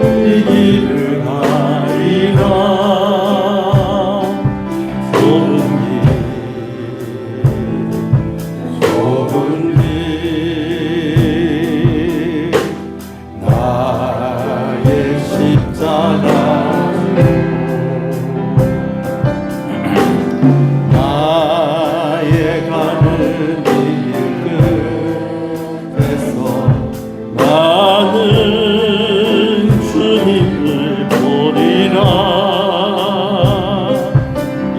이 길을 가리라. 좁은 길 나의 십자가 나의 가는 길 끝에서 나는 주님을 보리라.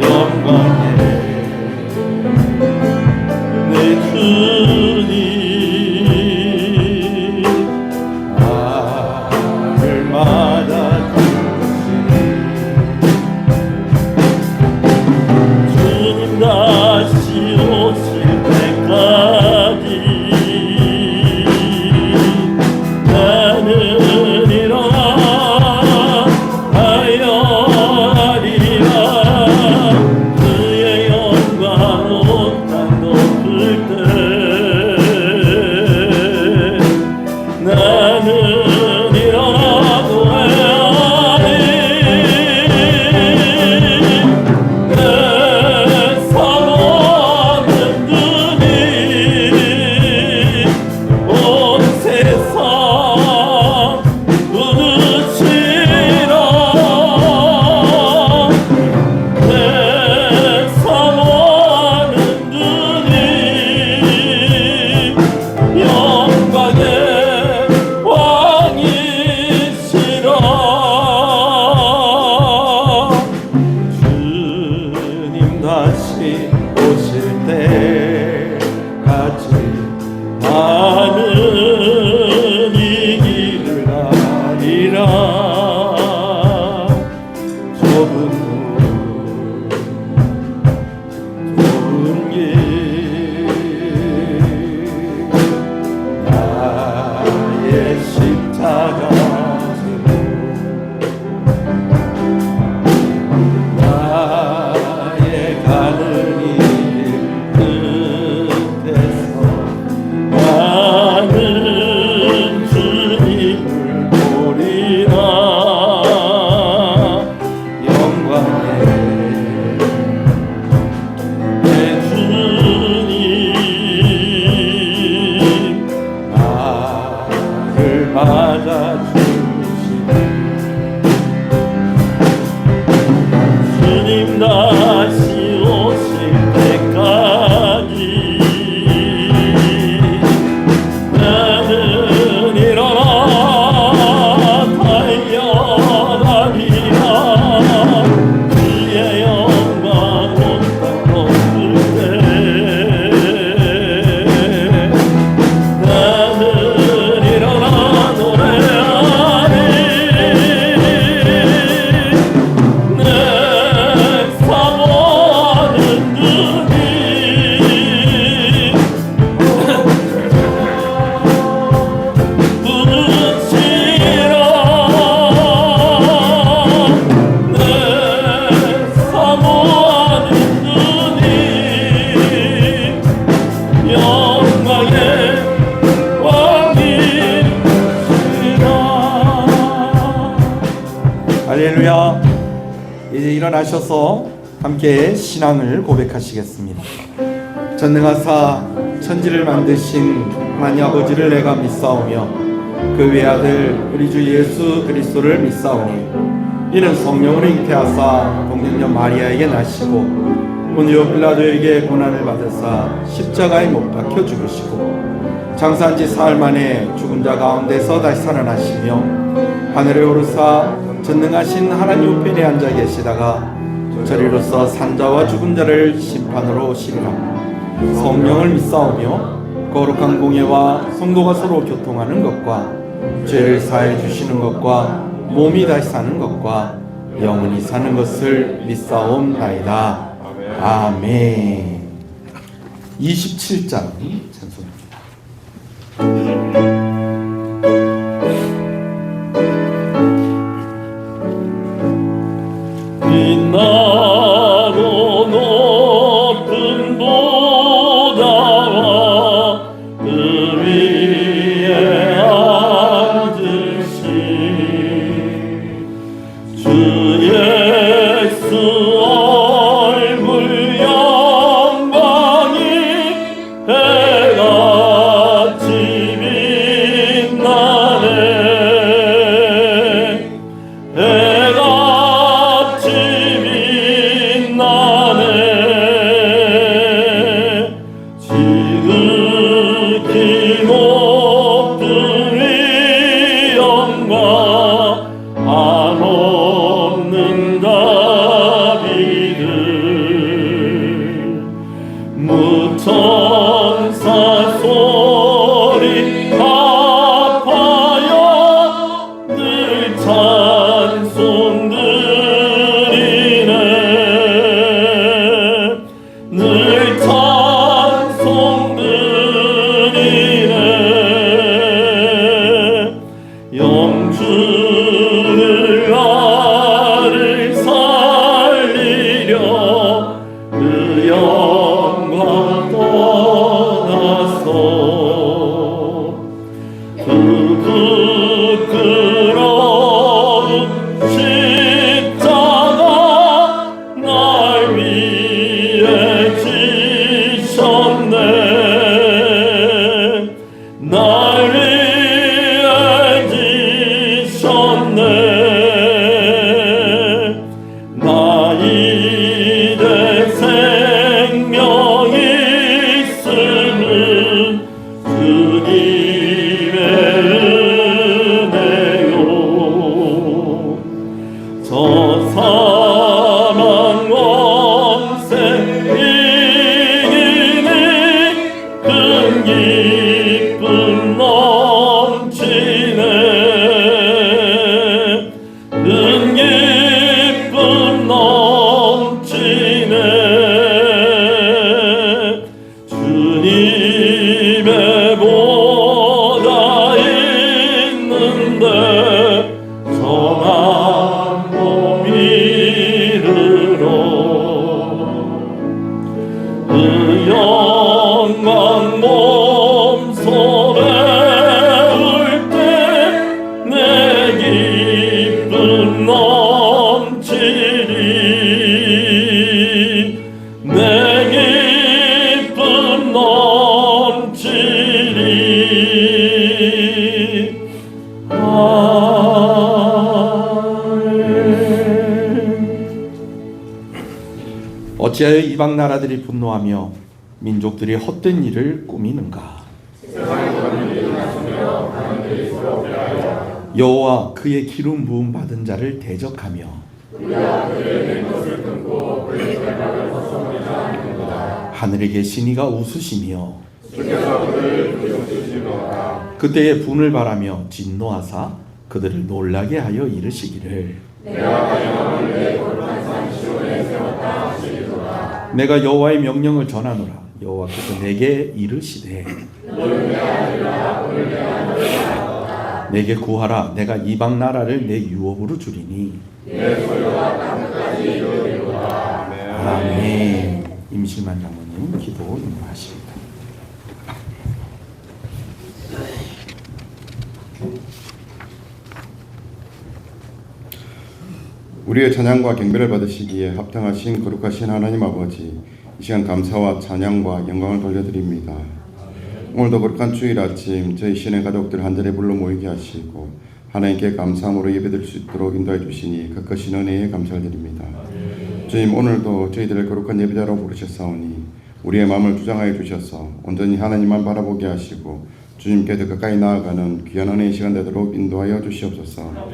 영광의 내 주님 나를 맞아주시니 주님 다시 오실 때까지 나는 일어나 달려가리라. 그의 영광 온 땅 덮을 때 나는 일어나 노래하리. 내 사모하는 주님 온 세상 부르시라. 내 사모하는 주님 영광의 왕이시라. 주님 다시 오실 때까지 나는 이 길을 가리라. 좁은 길 나의 십자가 나의 가는 길 끝에서 나는 주님을 보리라. 영광의 내 주님 나를 맞아주시니 주님 다시 오실 때까지 나는 일어나 달려가리라. 그의 영광 온 땅 덮을 때 나는 일어나 노래하리. 내 사모하는 주님 부르시라. 내 사모하는 주님 영광의 왕이시라. 할렐루야. 이제 일어나셔서 함께 신앙을 고백하시겠습니다. 전능하사 천지를 만드신 하나님 아버지를 내가 믿사오며 그 외아들 우리 주 예수 그리스도를 믿사오니 이는 성령으로 잉태하사 동정녀 마리아에게 나시고 본디오 빌라도에게 고난을 받으사 십자가에 못 박혀 죽으시고 장사한 지 사흘 만에 죽은 자 가운데서 다시 살아나시며 하늘에 오르사 전능하신 하나님 우편에 앉아 계시다가 저리로서 산자와 죽은 자를 심판으로 오시리라. 성령을 믿사오며 거룩한 공예와 성도가 서로 교통하는 것과 죄를 사해 주시는 것과 몸이 다시 사는 것과 영원히 사는 것을 믿사옵나이다. 아멘. 27장 찬송입니다. 빛나고 높은 보다와 그 위에 앉으신 어찌하여 이방 나라들이 분노하며 민족들이 헛된 일을 꾸미는가? 여호와 그의 기름 부음 받은 자를 대적하며 하늘에 계신 이가 웃으시며 그때에 분을 바라며 진노하사 그들을 놀라게 하여 이르시기를 내가 여호와의 명령을 전하노라. 여호와께서 내게 이르시되 내게 구하라. 내가 이방 나라를 내 유업으로 주리니. 아멘. 임실만 장로님 기도 인도하십니다. 우리의 찬양과 경배를 받으시기에 합당하신 거룩하신 하나님 아버지, 이 시간 감사와 찬양과 영광을 돌려드립니다. 오늘도 거룩한 주일 아침 저희 신의 가족들 한자리에 불러 모이게 하시고 하나님께 감사함으로 예배드릴 수 있도록 인도해 주시니 그 크신 은혜에 감사를 드립니다. 주님, 오늘도 저희들을 거룩한 예배자로 부르셨사오니 우리의 마음을 주장하여 주셔서 온전히 하나님만 바라보게 하시고 주님께 더 가까이 나아가는 귀한 은혜의 시간 되도록 인도하여 주시옵소서.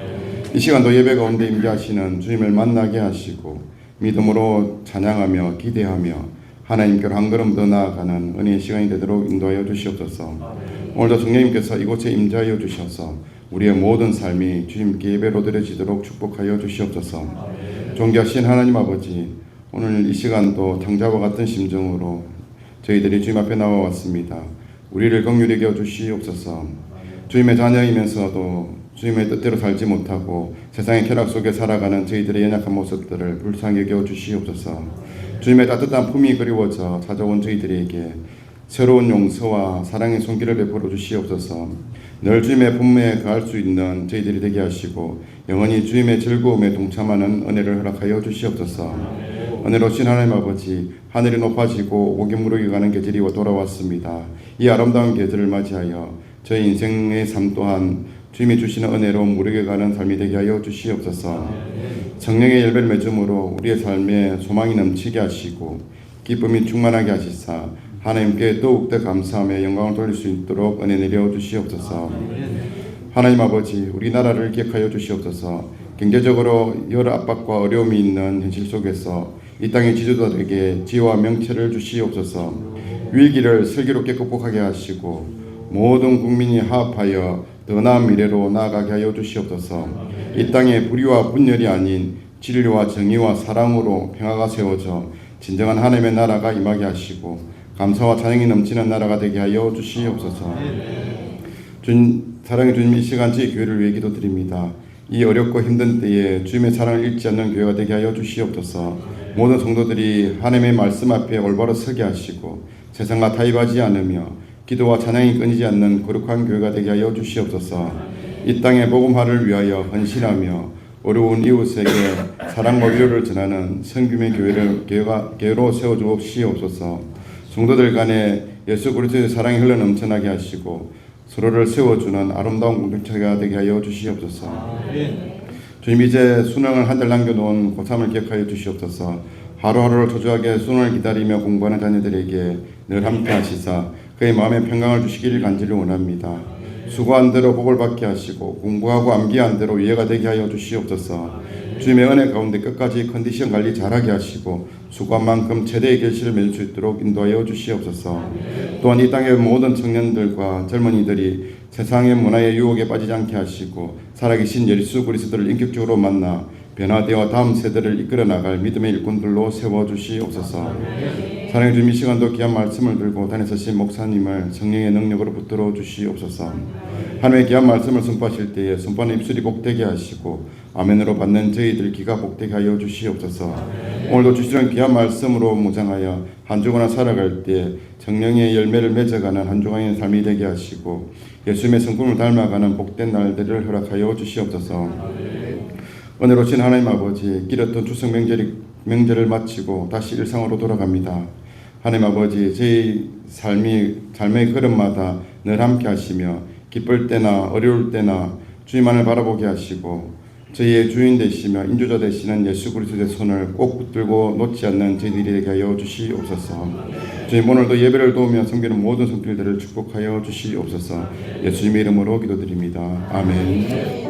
이 시간도 예배 가운데 임재하시는 주님을 만나게 하시고 믿음으로 찬양하며 기대하며 하나님께로 한 걸음 더 나아가는 은혜의 시간이 되도록 인도하여 주시옵소서. 오늘도 성령님께서 이곳에 임재하여 주셔서 우리의 모든 삶이 주님께 예배로 드려지도록 축복하여 주시옵소서. 존귀하신 하나님 아버지, 오늘 이 시간도 탕자와 같은 심정으로 저희들이 주님 앞에 나와왔습니다. 우리를 긍휼히 여겨 주시옵소서. 주님의 자녀이면서도 주님의 뜻대로 살지 못하고 세상의 쾌락 속에 살아가는 저희들의 연약한 모습들을 불쌍히 여겨 주시옵소서. 주님의 따뜻한 품이 그리워져 찾아온 저희들에게 새로운 용서와 사랑의 손길을 베풀어 주시옵소서. 늘 주님의 품에 거할 수 있는 저희들이 되게 하시고 영원히 주님의 즐거움에 동참하는 은혜를 허락하여 주시옵소서. 은혜로우신 하나님 아버지, 하늘이 높아지고 오기 무르게 가는 계절이 돌아왔습니다. 이 아름다운 계절을 맞이하여 저희 인생의 삶 또한 주님이 주시는 은혜로 무르게 가는 삶이 되게 하여 주시옵소서. 성령의 열매를 맺음으로 우리의 삶에 소망이 넘치게 하시고 기쁨이 충만하게 하시사 하나님께 더욱더 감사하며 영광을 돌릴 수 있도록 은혜 내려 주시옵소서. 하나님 아버지, 우리나라를 기억하여 주시옵소서. 경제적으로 여러 압박과 어려움이 있는 현실 속에서 이 땅의 지도자 되게 지혜와 명체를 주시옵소서. 위기를 슬기롭게 극복하게 하시고 모든 국민이 화합하여 더 나은 미래로 나아가게 하여 주시옵소서. 이 땅에 불의와 분열이 아닌 진리와 정의와 사랑으로 평화가 세워져 진정한 하나님의 나라가 임하게 하시고 감사와 찬양이 넘치는 나라가 되게 하여 주시옵소서. 사랑의 주님, 이 시간 저희 교회를 위해 기도드립니다. 이 어렵고 힘든 때에 주님의 사랑을 잃지 않는 교회가 되게 하여 주시옵소서. 모든 성도들이 하나님의 말씀 앞에 올바로 서게 하시고 세상과 타협하지 않으며 기도와 찬양이 끊이지 않는 거룩한 교회가 되게 하여 주시옵소서. 이 땅의 복음화를 위하여 헌신하며 어려운 이웃에게 사랑과 위로를 전하는 성김의 교회로 세워주옵시옵소서. 성도들 간에 예수 그리스도의 사랑이 흘러넘쳐나게 하시고 서로를 세워주는 아름다운 공동체가 되게 하여 주시옵소서. 주님, 이제 수능을 한 달 남겨놓은 고3을 기억하여 주시옵소서. 하루하루를 초조하게 수능을 기다리며 공부하는 자녀들에게 늘 함께 하시사 그의 마음에 평강을 주시기를 간절히 원합니다. 수고한 대로 복을 받게 하시고 공부하고 암기한 대로 이해가 되게 하여 주시옵소서. 주님의 은혜 가운데 끝까지 컨디션 관리 잘하게 하시고 수고한 만큼 최대의 결실을 맺을 수 있도록 인도하여 주시옵소서. 또한 이 땅의 모든 청년들과 젊은이들이 세상의 문화의 유혹에 빠지지 않게 하시고 살아계신 예수 그리스도를 인격적으로 만나 변화되어 다음 세대를 이끌어 나갈 믿음의 일꾼들로 세워주시옵소서. 사랑의 주님, 이 시간도 귀한 말씀을 들고 다니서신 목사님을 성령의 능력으로 붙들어 주시옵소서. 하나님의 귀한 말씀을 선포하실 때에 선포하는 입술이 복되게 하시고 아멘으로 받는 저희들 귀가 복되게 하여 주시옵소서. 오늘도 주시는 귀한 말씀으로 무장하여 한 주간을 살아갈 때 성령의 열매를 맺어가는 한 주간의 삶이 되게 하시고 예수님의 성품을 닮아가는 복된 날들을 허락하여 주시옵소서. 은혜로우신 하나님 아버지, 길었던 추석 명절을 마치고 다시 일상으로 돌아갑니다. 하나님 아버지, 저희 삶의 걸음마다 늘 함께 하시며 기쁠 때나 어려울 때나 주님만을 바라보게 하시고 저희의 주인 되시며 인주자 되시는 예수 그리스도의 손을 꼭 붙들고 놓지 않는 저희들이 되게 하여 주시옵소서. 주님 오늘도 예배를 도우며 섬기는 모든 성필들을 축복하여 주시옵소서. 예수님의 이름으로 기도드립니다. 아멘.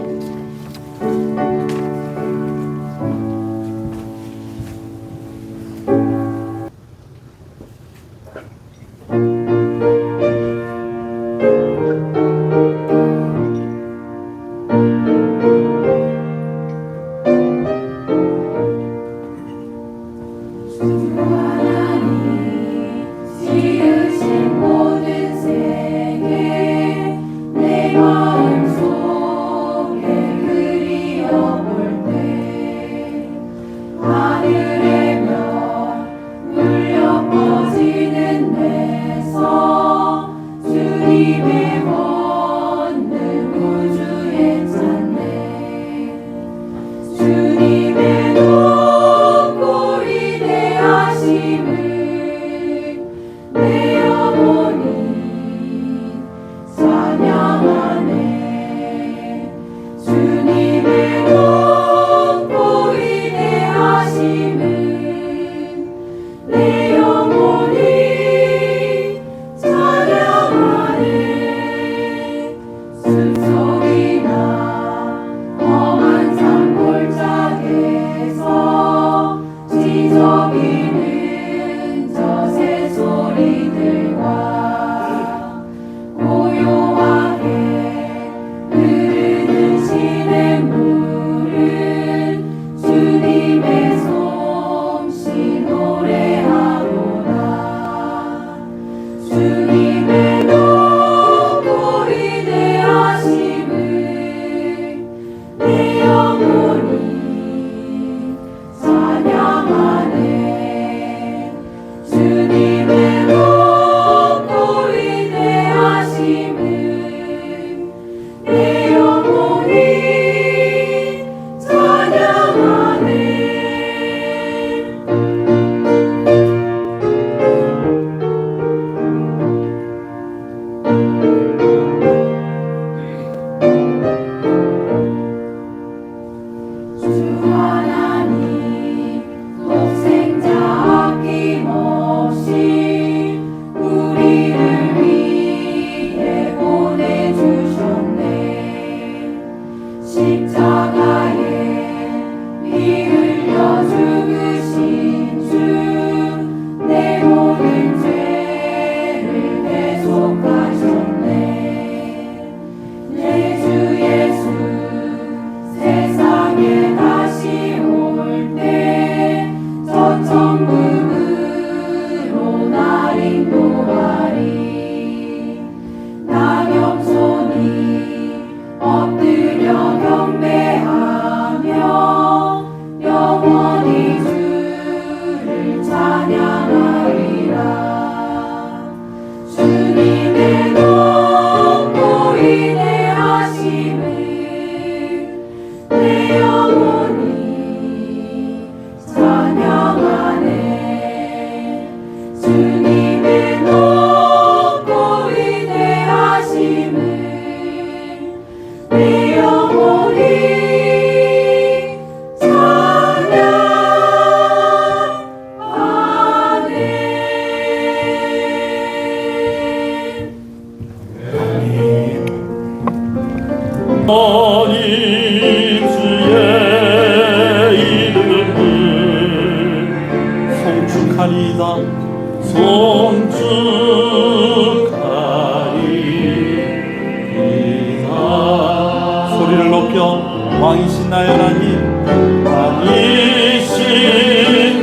소리를 높여 왕이신 나의 하나님, 왕이신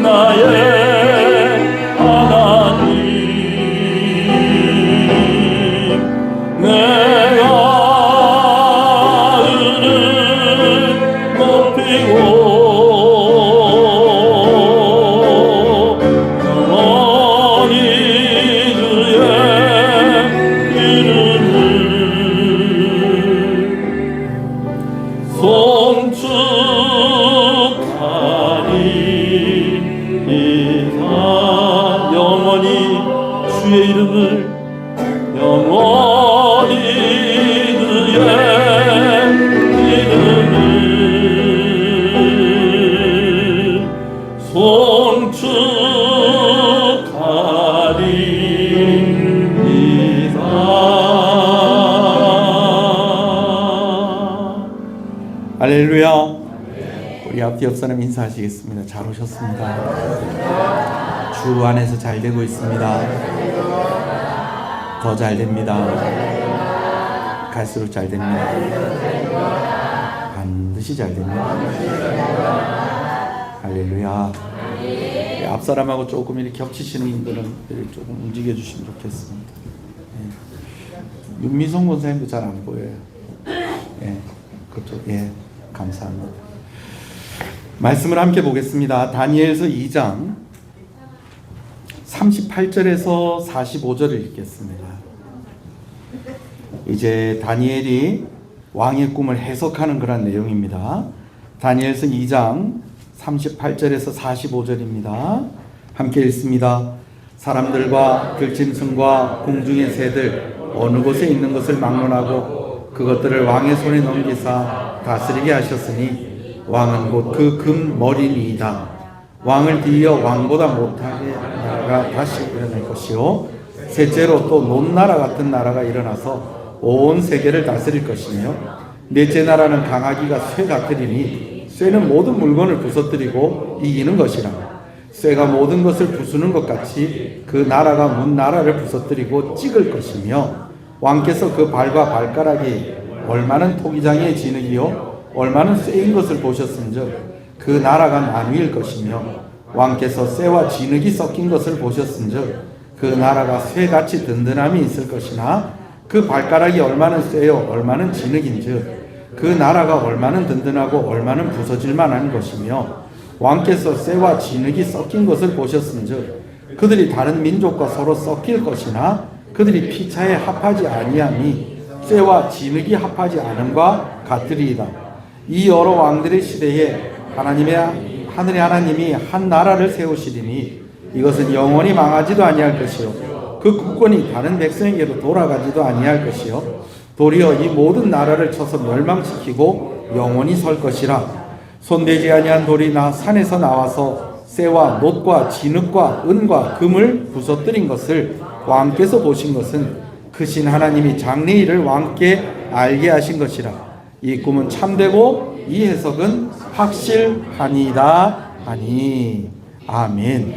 나의 하나님, 내가 은을 높이고 영원히 주의 이름을 송축하리. 할렐루야. 우리 앞뒤 옆 사람 인사하시겠습니다. 잘 오셨습니다. 주 안에서 잘 되고 있습니다. 더 잘 됩니다. 갈수록 잘 됩니다. 반드시 잘 됩니다. 할렐루야. 앞 사람하고 조금 이렇게 겹치시는 분들은 조금 움직여 주시면 좋겠습니다. 윤미성 권사님도 잘 안 보여요. 그렇죠. 감사합니다. 말씀을 함께 보겠습니다. 다니엘서 2장 38절에서 45절을 읽겠습니다. 이제 다니엘이 왕의 꿈을 해석하는 그런 내용입니다. 다니엘서 2장 38절에서 45절입니다. 함께 읽습니다. 사람들과 들짐승과 공중의 새들 어느 곳에 있는 것을 막론하고 그것들을 왕의 손에 넘기사 다스리게 하셨으니 왕은 곧 그 금머리니이다. 왕을 뒤이어 왕보다 못하게 나라가 다시 일어날 것이요 셋째로 또 논나라 같은 나라가 일어나서 온 세계를 다스릴 것이며 넷째 나라는 강하기가 쇠 같으리니 쇠는 모든 물건을 부서뜨리고 이기는 것이라. 쇠가 모든 것을 부수는 것 같이 그 나라가 문 나라를 부서뜨리고 찍을 것이며 왕께서 그 발과 발가락이 얼마는 토기장의 진흙이요 얼마는 쇠인 것을 보셨은즉 그 나라가 나뉘일 것이며 왕께서 쇠와 진흙이 섞인 것을 보셨은즉 그 나라가 쇠같이 든든함이 있을 것이나 그 발가락이 얼마는 쇠요 얼마는 진흙인즉 그 나라가 얼마는 든든하고 얼마는 부서질 만한 것이며 왕께서 쇠와 진흙이 섞인 것을 보셨은즉 그들이 다른 민족과 서로 섞일 것이나 그들이 피차에 합하지 아니함이 쇠와 진흙이 합하지 않음과 같으리이다. 이 여러 왕들의 시대에 하늘의 하나님이 한 나라를 세우시리니 이것은 영원히 망하지도 아니할 것이요 그 국권이 다른 백성에게로 돌아가지도 아니할 것이요 도리어 이 모든 나라를 쳐서 멸망시키고 영원히 설 것이라. 손대지 아니한 돌이 산에서 나와서 쇠와 놋과 진흙과 은과 금을 부서뜨린 것을 왕께서 보신 것은 크신 하나님이 장래일을 왕께 알게 하신 것이라. 이 꿈은 참되고 이 해석은 확실하니이다 하니. 아멘.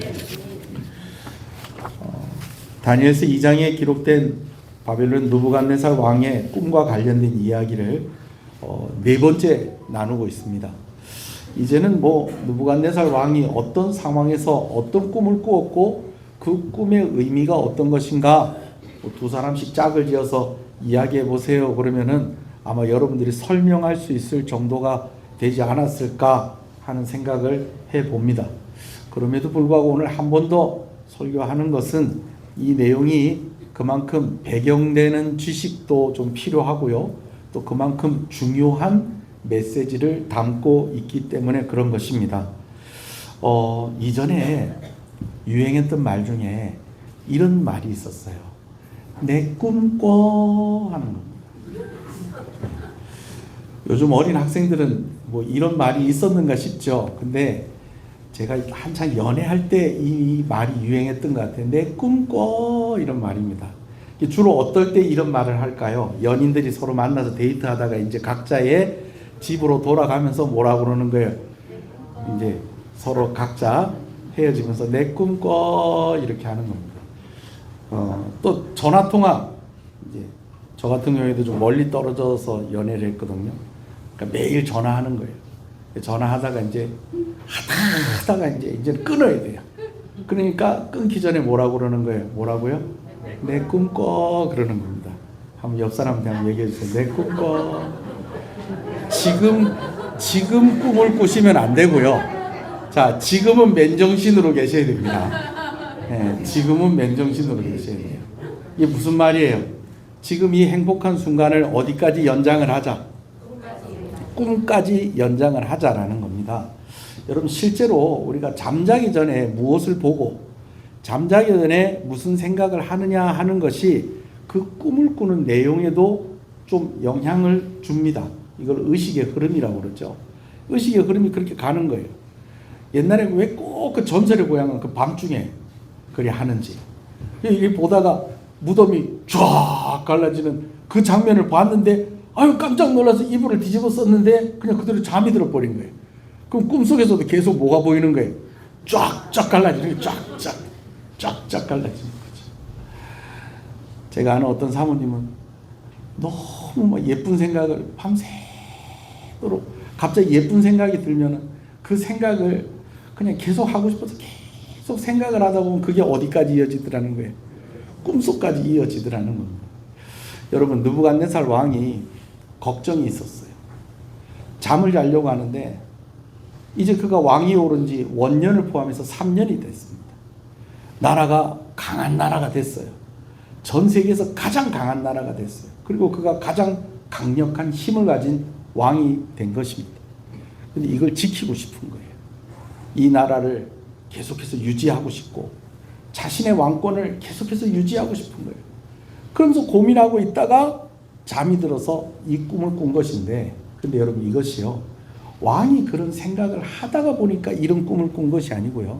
다니엘서 2장에 기록된 바벨론 느부갓네살 왕의 꿈과 관련된 이야기를 네 번째 나누고 있습니다. 이제는 느부갓네살 왕이 어떤 상황에서 어떤 꿈을 꾸었고 그 꿈의 의미가 어떤 것인가 두 사람씩 짝을 지어서 이야기해 보세요. 그러면은 아마 여러분들이 설명할 수 있을 정도가 되지 않았을까 하는 생각을 해봅니다. 그럼에도 불구하고 오늘 한 번 더 설교하는 것은 이 내용이 그만큼 배경되는 지식도 좀 필요하고요. 또 그만큼 중요한 메시지를 담고 있기 때문에 그런 것입니다. 이전에 유행했던 말 중에 이런 말이 있었어요. 내 꿈꿔 하는 겁니다. 요즘 어린 학생들은 이런 말이 있었는가 싶죠. 근데 제가 한창 연애할 때 이 말이 유행했던 것 같아요. 내 꿈꿔 이런 말입니다. 주로 어떨 때 이런 말을 할까요? 연인들이 서로 만나서 데이트하다가 이제 각자의 집으로 돌아가면서 뭐라고 그러는 거예요? 이제 서로 각자 헤어지면서 내 꿈꿔 이렇게 하는 겁니다. 또 전화통화, 이제 저 같은 경우에도 좀 멀리 떨어져서 연애를 했거든요. 그러니까 매일 전화하는 거예요. 전화하다가 이제 하다가 이제 끊어야 돼요. 그러니까 끊기 전에 뭐라고 그러는 거예요? 뭐라고요? 내 꿈꿔 그러는 겁니다. 한번 옆 사람한테 한번 얘기해 주세요. 내 꿈꿔. 지금 꿈을 꾸시면 안 되고요. 자, 지금은 맨정신으로 계셔야 됩니다. 지금은 맨정신으로 계셔야 돼요. 이게 무슨 말이에요? 지금 이 행복한 순간을 어디까지 연장을 하자? 꿈까지 연장을 하자라는 겁니다. 여러분 실제로 우리가 잠자기 전에 무엇을 보고 잠자기 전에 무슨 생각을 하느냐 하는 것이 그 꿈을 꾸는 내용에도 좀 영향을 줍니다. 이걸 의식의 흐름이라고 그러죠. 의식의 흐름이 그렇게 가는 거예요. 옛날에 왜 꼭 그 전설의 고향은 그 밤중에 그리 하는지. 이게 보다가 무덤이 쫙 갈라지는 그 장면을 봤는데 아유 깜짝 놀라서 이불을 뒤집어 썼는데 그냥 그대로 잠이 들어버린 거예요. 그럼 꿈속에서도 계속 뭐가 보이는 거예요? 쫙쫙 갈라지는 거예요. 쫙쫙 갈라지는 거죠. 제가 아는 어떤 사모님은 너무 예쁜 생각을 밤새도록 갑자기 예쁜 생각이 들면은 그 생각을 그냥 계속 하고 싶어서 계속 생각을 하다 보면 그게 어디까지 이어지더라는 거예요. 꿈속까지 이어지더라는 겁니다. 여러분 느부갓네살 왕이 걱정이 있었어요. 잠을 자려고 하는데 이제 그가 왕이 오른 지 원년을 포함해서 3년이 됐습니다. 나라가 강한 나라가 됐어요. 전 세계에서 가장 강한 나라가 됐어요. 그리고 그가 가장 강력한 힘을 가진 왕이 된 것입니다. 근데 이걸 지키고 싶은 거예요. 이 나라를 계속해서 유지하고 싶고 자신의 왕권을 계속해서 유지하고 싶은 거예요. 그러면서 고민하고 있다가 잠이 들어서 이 꿈을 꾼 것인데, 근데 여러분 이것이요, 왕이 그런 생각을 하다가 보니까 이런 꿈을 꾼 것이 아니고요,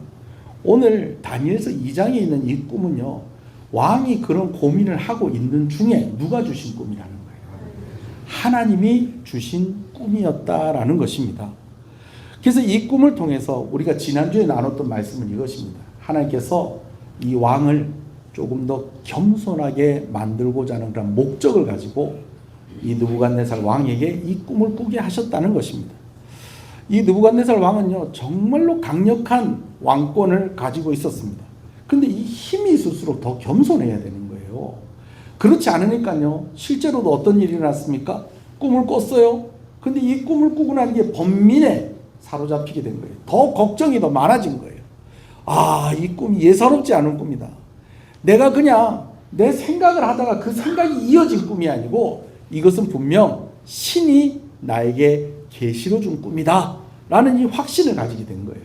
오늘 다니엘서 2장에 있는 이 꿈은요, 왕이 그런 고민을 하고 있는 중에 누가 주신 꿈이라는 거예요. 하나님이 주신 꿈이었다라는 것입니다. 그래서 이 꿈을 통해서 우리가 지난주에 나눴던 말씀은 이것입니다. 하나님께서 이 왕을 조금 더 겸손하게 만들고자 하는 그런 목적을 가지고 이 느부갓네살 왕에게 이 꿈을 꾸게 하셨다는 것입니다. 이 느부갓네살 왕은요, 정말로 강력한 왕권을 가지고 있었습니다. 근데 이 힘이 있을수록 더 겸손해야 되는 거예요. 그렇지 않으니까요, 실제로도 어떤 일이 일어났습니까? 꿈을 꿨어요. 근데 이 꿈을 꾸고 난 게 번민에 사로잡히게 된 거예요. 더 걱정이 더 많아진 거예요. 아, 이 꿈이 예사롭지 않은 꿈이다. 내가 그냥 내 생각을 하다가 그 생각이 이어진 꿈이 아니고 이것은 분명 신이 나에게 계시로 준 꿈이다 라는 이 확신을 가지게 된 거예요.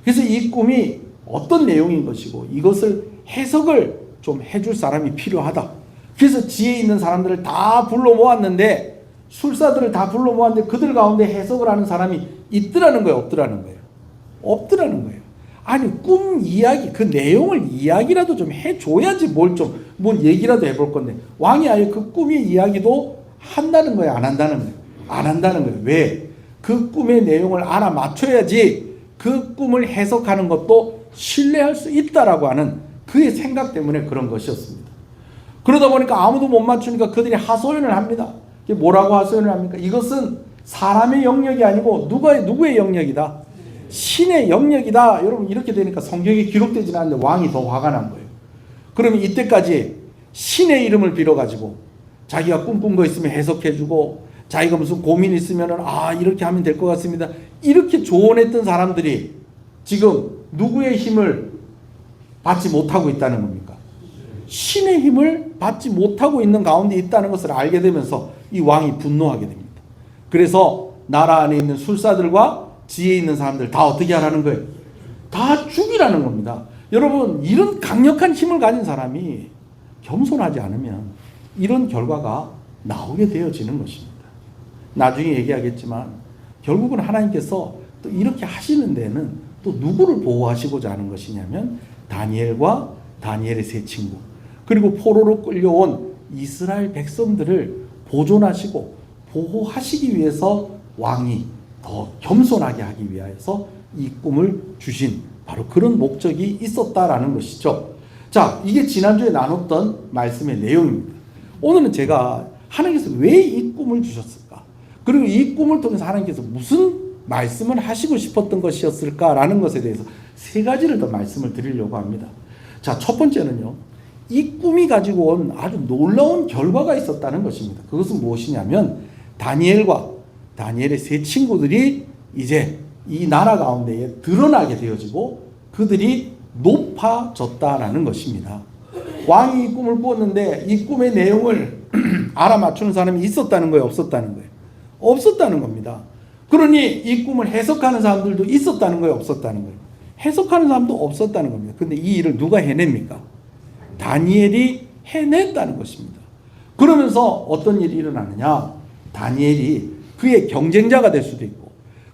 그래서 이 꿈이 어떤 내용인 것이고 이것을 해석을 좀 해줄 사람이 필요하다. 그래서 지혜 있는 사람들을 다 불러 모았는데, 술사들을 다 불러 모았는데 그들 가운데 해석을 하는 사람이 있더라는 거예요, 없더라는 거예요? 없더라는 거예요. 아니, 꿈 이야기, 그 내용을 이야기라도 좀 해줘야지 뭘 얘기라도 해볼 건데, 왕이 아예 그 꿈의 이야기도 한다는 거예요, 안 한다는 거예요? 안 한다는 거예요. 왜? 그 꿈의 내용을 알아맞혀야지 그 꿈을 해석하는 것도 신뢰할 수 있다라고 하는 그의 생각 때문에 그런 것이었습니다. 그러다 보니까 아무도 못 맞추니까 그들이 하소연을 합니다. 뭐라고 하소연을 합니까? 이것은 사람의 영역이 아니고 누구의 영역이다? 신의 영역이다. 여러분, 이렇게 되니까 성경에 기록되지는 않는데 왕이 더 화가 난 거예요. 그러면 이때까지 신의 이름을 빌어가지고 자기가 꿈꾼 거 있으면 해석해주고, 자기가 무슨 고민이 있으면 이렇게 하면 될 것 같습니다, 이렇게 조언했던 사람들이 지금 누구의 힘을 받지 못하고 있다는 겁니까? 신의 힘을 받지 못하고 있는 가운데 있다는 것을 알게 되면서 이 왕이 분노하게 됩니다. 그래서 나라 안에 있는 술사들과 지혜 있는 사람들 다 어떻게 하라는 거예요? 다 죽이라는 겁니다. 여러분, 이런 강력한 힘을 가진 사람이 겸손하지 않으면 이런 결과가 나오게 되어지는 것입니다. 나중에 얘기하겠지만 결국은 하나님께서 또 이렇게 하시는 데는 또 누구를 보호하시고자 하는 것이냐면 다니엘과 다니엘의 세 친구, 그리고 포로로 끌려온 이스라엘 백성들을 보존하시고 보호하시기 위해서 왕이 더 겸손하게 하기 위해서 이 꿈을 주신 바로 그런 목적이 있었다라는 것이죠. 자, 이게 지난주에 나눴던 말씀의 내용입니다. 오늘은 제가 하나님께서 왜 이 꿈을 주셨을까? 그리고 이 꿈을 통해서 하나님께서 무슨 말씀을 하시고 싶었던 것이었을까라는 것에 대해서 세 가지를 더 말씀을 드리려고 합니다. 자, 첫 번째는요, 이 꿈이 가지고 온 아주 놀라운 결과가 있었다는 것입니다. 그것은 무엇이냐면 다니엘과 다니엘의 세 친구들이 이제 이 나라 가운데에 드러나게 되어지고 그들이 높아졌다라는 것입니다. 왕이 이 꿈을 꾸었는데 이 꿈의 내용을 알아맞추는 사람이 있었다는 거예요, 없었다는 거예요? 없었다는 겁니다. 그러니 이 꿈을 해석하는 사람들도 있었다는 거예요, 없었다는 거예요? 해석하는 사람도 없었다는 겁니다. 근데 이 일을 누가 해냅니까? 다니엘이 해냈다는 것입니다. 그러면서 어떤 일이 일어나느냐? 다니엘이 그의 경쟁자가 될 수도 있고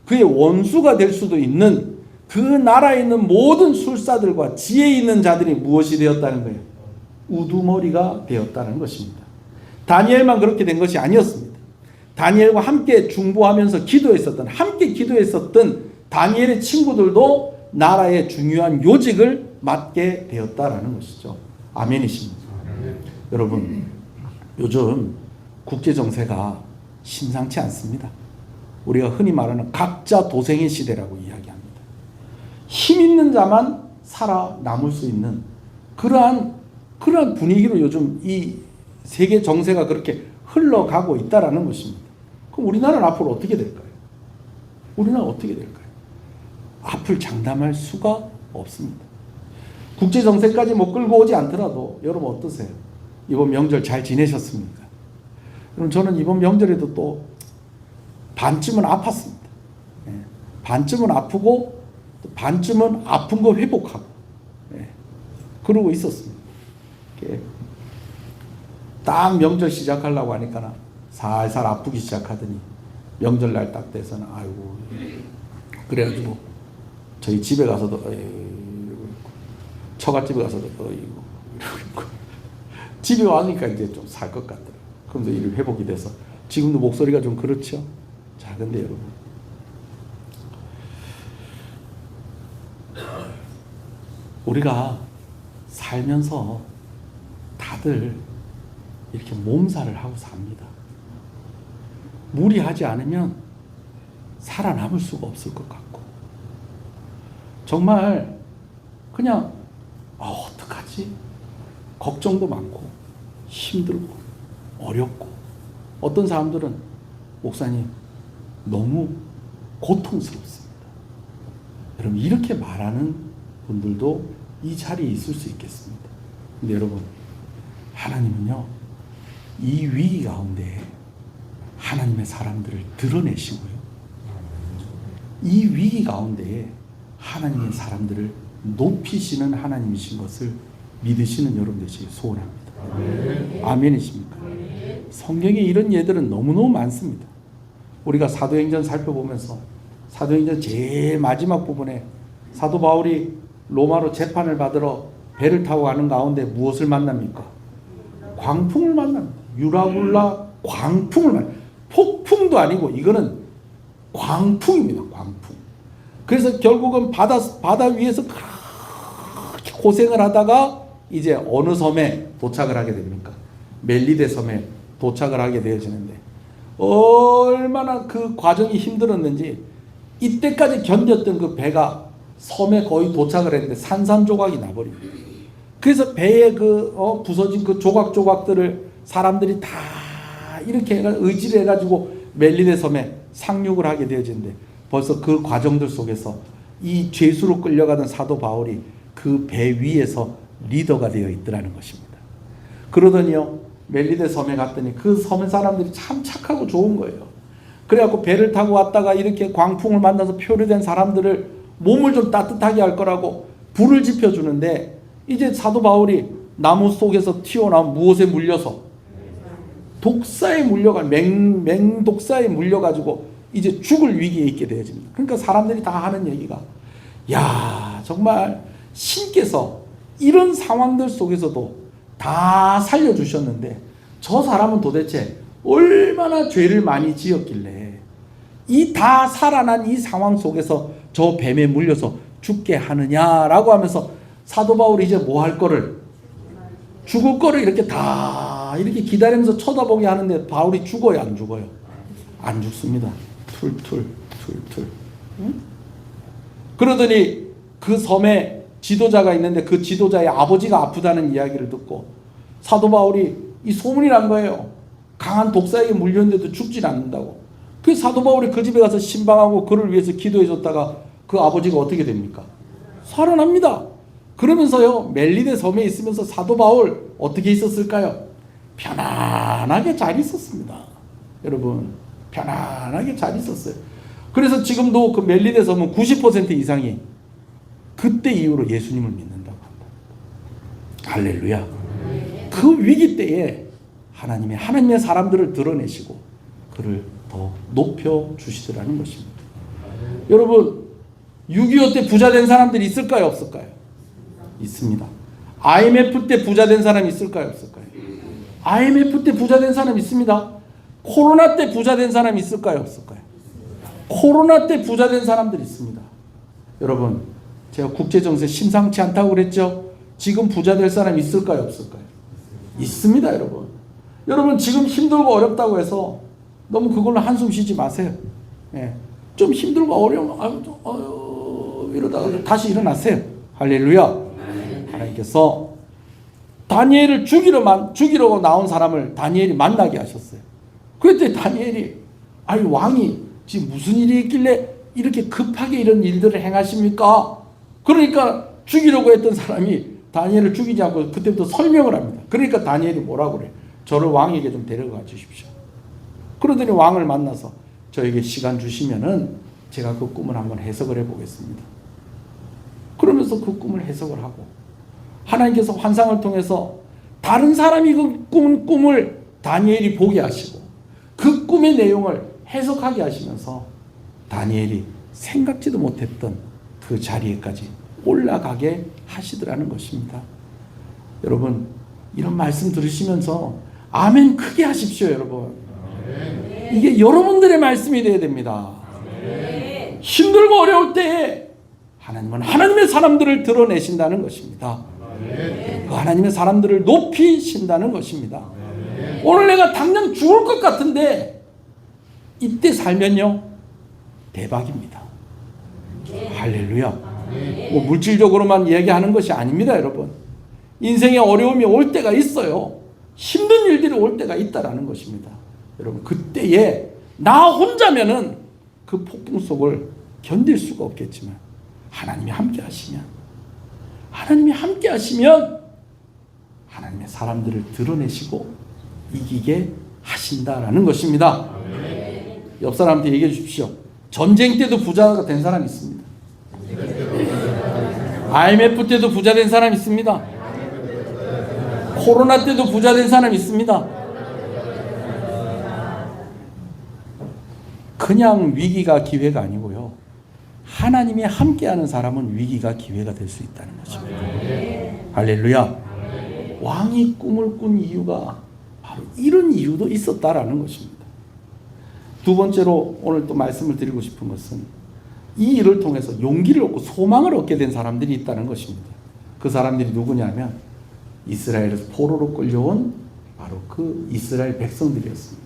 그의 원수가 될 수도 있는 그 나라에 있는 모든 술사들과 지혜 있는 자들이 무엇이 되었다는 거예요? 우두머리가 되었다는 것입니다. 다니엘만 그렇게 된 것이 아니었습니다. 다니엘과 함께 중보하면서 함께 기도했었던 다니엘의 친구들도 나라의 중요한 요직을 맡게 되었다라는 것이죠. 아멘이십니다. 여러분, 요즘 국제 정세가 심상치 않습니다. 우리가 흔히 말하는 각자 도생의 시대라고 이야기합니다. 힘 있는 자만 살아남을 수 있는 그러한 분위기로 요즘 이 세계 정세가 그렇게 흘러가고 있다라는 것입니다. 그럼 우리나라는 앞으로 어떻게 될까요? 우리나라 어떻게 될까요? 앞을 장담할 수가 없습니다. 국제 정세까지 뭐 끌고 오지 않더라도 여러분 어떠세요? 이번 명절 잘 지내셨습니까? 그럼 저는 이번 명절에도 또 반쯤은 아팠습니다. 반쯤은 아프고 또 반쯤은 아픈 거 회복하고 그러고 있었습니다. 딱 명절 시작하려고 하니까 살살 아프기 시작하더니 명절날 딱 돼서는 아이고 그래가지고 저희 집에 가서도 처갓집에 가서도 이러고 집에 와니까 이제 좀 살 것 같더라고요. 그러면서 일 회복이 돼서 지금도 목소리가 좀 그렇죠. 자, 근데 여러분 우리가 살면서 다들 이렇게 몸살을 하고 삽니다. 무리하지 않으면 살아남을 수가 없을 것 같고 정말 그냥 어떡하지? 걱정도 많고 힘들고 어렵고 어떤 사람들은 목사님 너무 고통스럽습니다. 여러분 이렇게 말하는 분들도 이 자리에 있을 수 있겠습니다. 근데 여러분 하나님은요 이 위기 가운데 하나님의 사람들을 드러내시고요 이 위기 가운데 하나님의 사람들을 높이시는 하나님이신 것을 믿으시는 여러분 되시길 소원합니다. 아멘이십니까? 성경에 이런 예들은 너무너무 많습니다. 우리가 사도행전 살펴보면서 사도행전 제일 마지막 부분에 사도 바울이 로마로 재판을 받으러 배를 타고 가는 가운데 무엇을 만납니까? 광풍을 만납니다. 유라굴라 광풍을 만납니다. 폭풍도 아니고 이거는 광풍입니다. 광풍. 그래서 결국은 바다 위에서 그렇게 고생을 하다가 이제 어느 섬에 도착을 하게 됩니까? 멜리데 섬에 도착을 하게 되어지는데 얼마나 그 과정이 힘들었는지 이때까지 견뎠던 그 배가 섬에 거의 도착을 했는데 산산조각이 나버립니다. 그래서 배에 부서진 그 조각조각들을 사람들이 다 이렇게 의지를 해가지고 멜리데 섬에 상륙을 하게 되어지는데 벌써 그 과정들 속에서 이 죄수로 끌려가던 사도 바울이 그 배 위에서 리더가 되어 있더라는 것입니다. 그러더니요 멜리데 섬에 갔더니 그 섬의 사람들이 참 착하고 좋은 거예요. 그래갖고 배를 타고 왔다가 이렇게 광풍을 만나서 표류된 사람들을 몸을 좀 따뜻하게 할 거라고 불을 지펴주는데 이제 사도 바울이 나무 속에서 튀어나온 무엇에 물려서 독사에 물려간 맹독사에 물려가지고 이제 죽을 위기에 있게 되어집니다. 그러니까 사람들이 다 하는 얘기가 야 정말 신께서 이런 상황들 속에서도 다 살려주셨는데 저 사람은 도대체 얼마나 죄를 많이 지었길래 이 다 살아난 이 상황 속에서 저 뱀에 물려서 죽게 하느냐라고 하면서 사도 바울이 이제 뭐 할 거를 죽을 거를 이렇게 다 이렇게 기다리면서 쳐다보게 하는데 바울이 죽어요 안 죽어요? 안 죽습니다. 툴툴 응? 그러더니 그 섬에 지도자가 있는데 그 지도자의 아버지가 아프다는 이야기를 듣고 사도 바울이 이 소문이 난 거예요. 강한 독사에게 물렸는데도 죽질 않는다고. 그 사도 바울이 그 집에 가서 신방하고 그를 위해서 기도해 줬다가 그 아버지가 어떻게 됩니까? 살아납니다. 그러면서요 멜리데 섬에 있으면서 사도 바울 어떻게 있었을까요? 편안하게 잘 있었습니다. 여러분 편안하게 잘 있었어요. 그래서 지금도 그 멜리데 섬은 90% 이상이 그때 이후로 예수님을 믿는다고 합니다. 할렐루야. 그 위기 때에 하나님의 사람들을 드러내시고 그를 더 높여주시더라는 것입니다. 여러분 6.25 때 부자 된 사람들이 있을까요 없을까요? 있습니다. IMF 때 부자 된 사람이 있을까요 없을까요? IMF 때 부자 된 사람 있습니다. 코로나 때 부자 된 사람 있을까요? 없을까요? 코로나 때 부자 된 사람들 있습니다. 여러분, 제가 국제정세 심상치 않다고 그랬죠? 지금 부자 될 사람 있을까요? 없을까요? 있습니다, 여러분. 여러분, 지금 힘들고 어렵다고 해서 너무 그걸로 한숨 쉬지 마세요. 예. 좀 힘들고 어려우면 이러다가 다시 일어나세요. 할렐루야. 하나님께서 다니엘을 죽이려고 나온 사람을 다니엘이 만나게 하셨어요. 그랬더니 다니엘이 왕이 지금 무슨 일이 있길래 이렇게 급하게 이런 일들을 행하십니까? 그러니까 죽이려고 했던 사람이 다니엘을 죽이지 않고 그때부터 설명을 합니다. 그러니까 다니엘이 뭐라고 그래요? 저를 왕에게 좀 데려가 주십시오. 그러더니 왕을 만나서 저에게 시간 주시면은 제가 그 꿈을 한번 해석을 해보겠습니다. 그러면서 그 꿈을 해석을 하고 하나님께서 환상을 통해서 다른 사람이 그 꿈을 다니엘이 보게 하시고 그 꿈의 내용을 해석하게 하시면서 다니엘이 생각지도 못했던 그 자리에까지 올라가게 하시더라는 것입니다. 여러분, 이런 말씀 들으시면서 아멘 크게 하십시오, 여러분. 이게 여러분들의 말씀이 되어야 됩니다. 힘들고 어려울 때에 하나님은 하나님의 사람들을 드러내신다는 것입니다. 그 하나님의 사람들을 높이신다는 것입니다. 오늘 내가 당장 죽을 것 같은데 이때 살면요 대박입니다. 할렐루야. 뭐 물질적으로만 얘기하는 것이 아닙니다, 여러분. 인생에 어려움이 올 때가 있어요. 힘든 일들이 올 때가 있다라는 것입니다. 여러분, 그때에 나 혼자면은 그 폭풍 속을 견딜 수가 없겠지만 하나님이 함께 하시면 하나님의 사람들을 드러내시고 이기게 하신다라는 것입니다. 옆 사람한테 얘기해 주십시오. 전쟁 때도 부자가 된 사람 있습니다. IMF 때도 부자 된 사람 있습니다. 코로나 때도 부자 된 사람 있습니다. 그냥 위기가 기회가 아니고요. 하나님이 함께하는 사람은 위기가 기회가 될 수 있다는 것입니다. 할렐루야. 왕이 꿈을 꾼 이유가 바로 이런 이유도 있었다라는 것입니다. 두 번째로 오늘 또 말씀을 드리고 싶은 것은 이 일을 통해서 용기를 얻고 소망을 얻게 된 사람들이 있다는 것입니다. 그 사람들이 누구냐면 이스라엘에서 포로로 끌려온 바로 그 이스라엘 백성들이었습니다.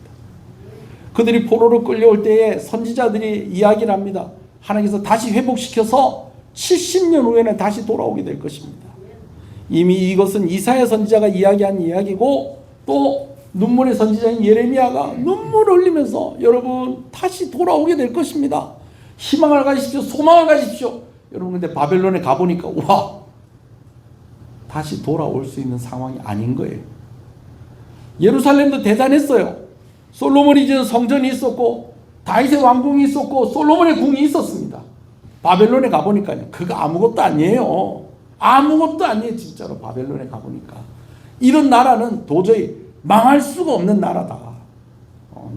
그들이 포로로 끌려올 때에 선지자들이 이야기를 합니다. 하나님께서 다시 회복시켜서 70년 후에는 다시 돌아오게 될 것입니다. 이미 이것은 이사야 선지자가 이야기한 이야기고 또 눈물의 선지자인 예레미야가 눈물을 흘리면서 여러분 다시 돌아오게 될 것입니다. 희망을 가지십시오. 소망을 가지십시오. 여러분, 근데 바벨론에 가보니까 와, 다시 돌아올 수 있는 상황이 아닌 거예요. 예루살렘도 대단했어요. 솔로몬이 지은 성전이 있었고 다윗의 왕궁이 있었고 솔로몬의 궁이 있었습니다. 바벨론에 가보니까요, 그거 아무것도 아니에요. 아무것도 아니에요. 진짜로 바벨론에 가보니까 이런 나라는 도저히 망할 수가 없는 나라다.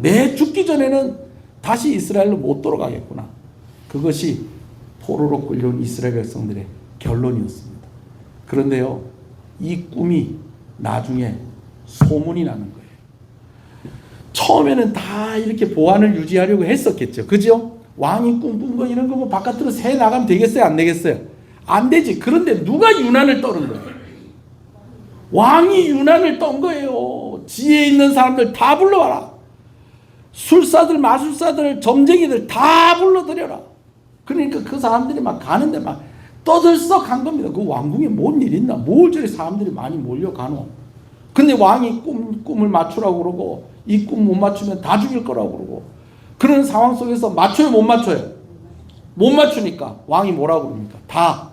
내 죽기 전에는 다시 이스라엘로 못 돌아가겠구나. 그것이 포로로 끌려온 이스라엘 백성들의 결론이었습니다. 그런데요, 이 꿈이 나중에 소문이 나는 거예요. 처음에는 다 이렇게 보안을 유지하려고 했었겠죠. 그죠? 왕이 꿈꾼 거 이런 거 뭐 바깥으로 새 나가면 되겠어요? 안 되겠어요? 안 되지. 그런데 누가 유난을 떠는 거예요? 왕이 유난을 떤 거예요. 지혜 있는 사람들 다 불러와라. 술사들, 마술사들, 점쟁이들 다 불러들여라. 그러니까 그 사람들이 막 가는데 막 떠들썩 한 겁니다. 그 왕궁에 뭔 일 있나? 뭘 저리 사람들이 많이 몰려가노? 근데 왕이 꿈을 맞추라고 그러고 이 꿈 못 맞추면 다 죽일 거라고 그러고 그런 상황 속에서 맞춰요, 못 맞춰요? 못 맞추니까 왕이 뭐라고 그럽니까? 다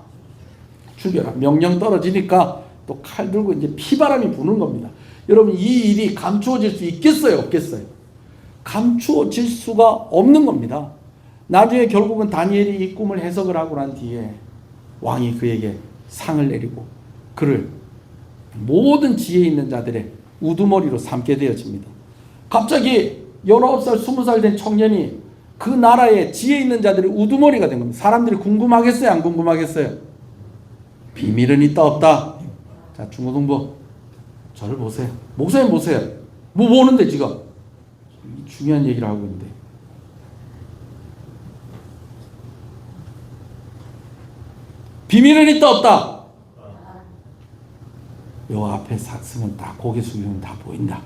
죽여라. 명령 떨어지니까 또 칼 들고 이제 피바람이 부는 겁니다. 여러분, 이 일이 감추어질 수 있겠어요, 없겠어요? 감추어질 수가 없는 겁니다. 나중에 결국은 다니엘이 이 꿈을 해석을 하고 난 뒤에 왕이 그에게 상을 내리고 그를 모든 지혜 있는 자들의 우두머리로 삼게 되어집니다. 갑자기 19살, 20살 된 청년이 그 나라의 지혜 있는 자들의 우두머리가 된 겁니다. 사람들이 궁금하겠어요, 안 궁금하겠어요? 비밀은 있다 없다? 자, 중고등부 저를 보세요. 목사님 보세요. 뭐 보는데 지금? 중요한 얘기를 하고 있는데 비밀은 있다 없다? 요 앞에 싹 쓰면 다 고개 숙이면 다 보인다.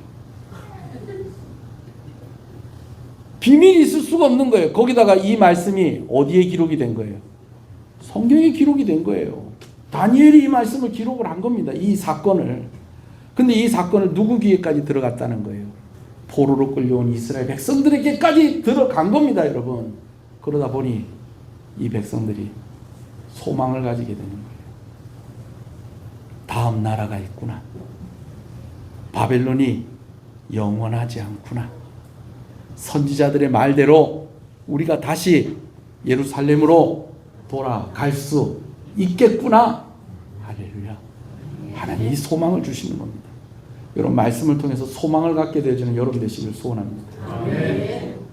비밀이 있을 수가 없는 거예요. 거기다가 이 말씀이 어디에 기록이 된 거예요? 성경에 기록이 된 거예요. 다니엘이 이 말씀을 기록을 한 겁니다. 이 사건을. 근데 이 사건을 누구 귀에까지 들어갔다는 거예요? 포로로 끌려온 이스라엘 백성들에게까지 들어간 겁니다, 여러분. 그러다 보니 이 백성들이 소망을 가지게 되는 거예요. 다음 나라가 있구나. 바벨론이 영원하지 않구나. 선지자들의 말대로 우리가 다시 예루살렘으로 돌아갈 수 있겠구나. 할렐루야. 하나님이 소망을 주시는 겁니다. 여러분 말씀을 통해서 소망을 갖게 되어지는 여러분 되시길 소원합니다.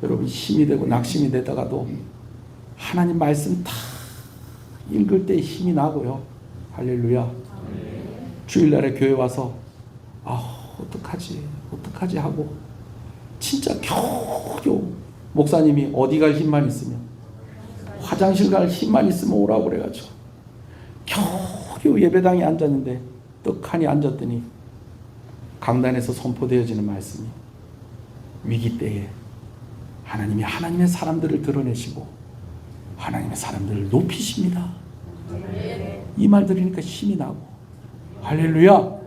여러분 힘이 되고 낙심이 되다가도 하나님 말씀 다 읽을 때 힘이 나고요. 할렐루야. 주일날에 교회 와서 어떡하지 하고 진짜 겨우 목사님이 어디 갈 힘만 있으면 화장실 갈 힘만 있으면 오라고 그래가지고 겨우 예배당에 앉았는데 떡하니 앉았더니 강단에서 선포되어지는 말씀이 위기 때에 하나님이 하나님의 사람들을 드러내시고 하나님의 사람들을 높이십니다. 이 말 들으니까 힘이 나고 할렐루야.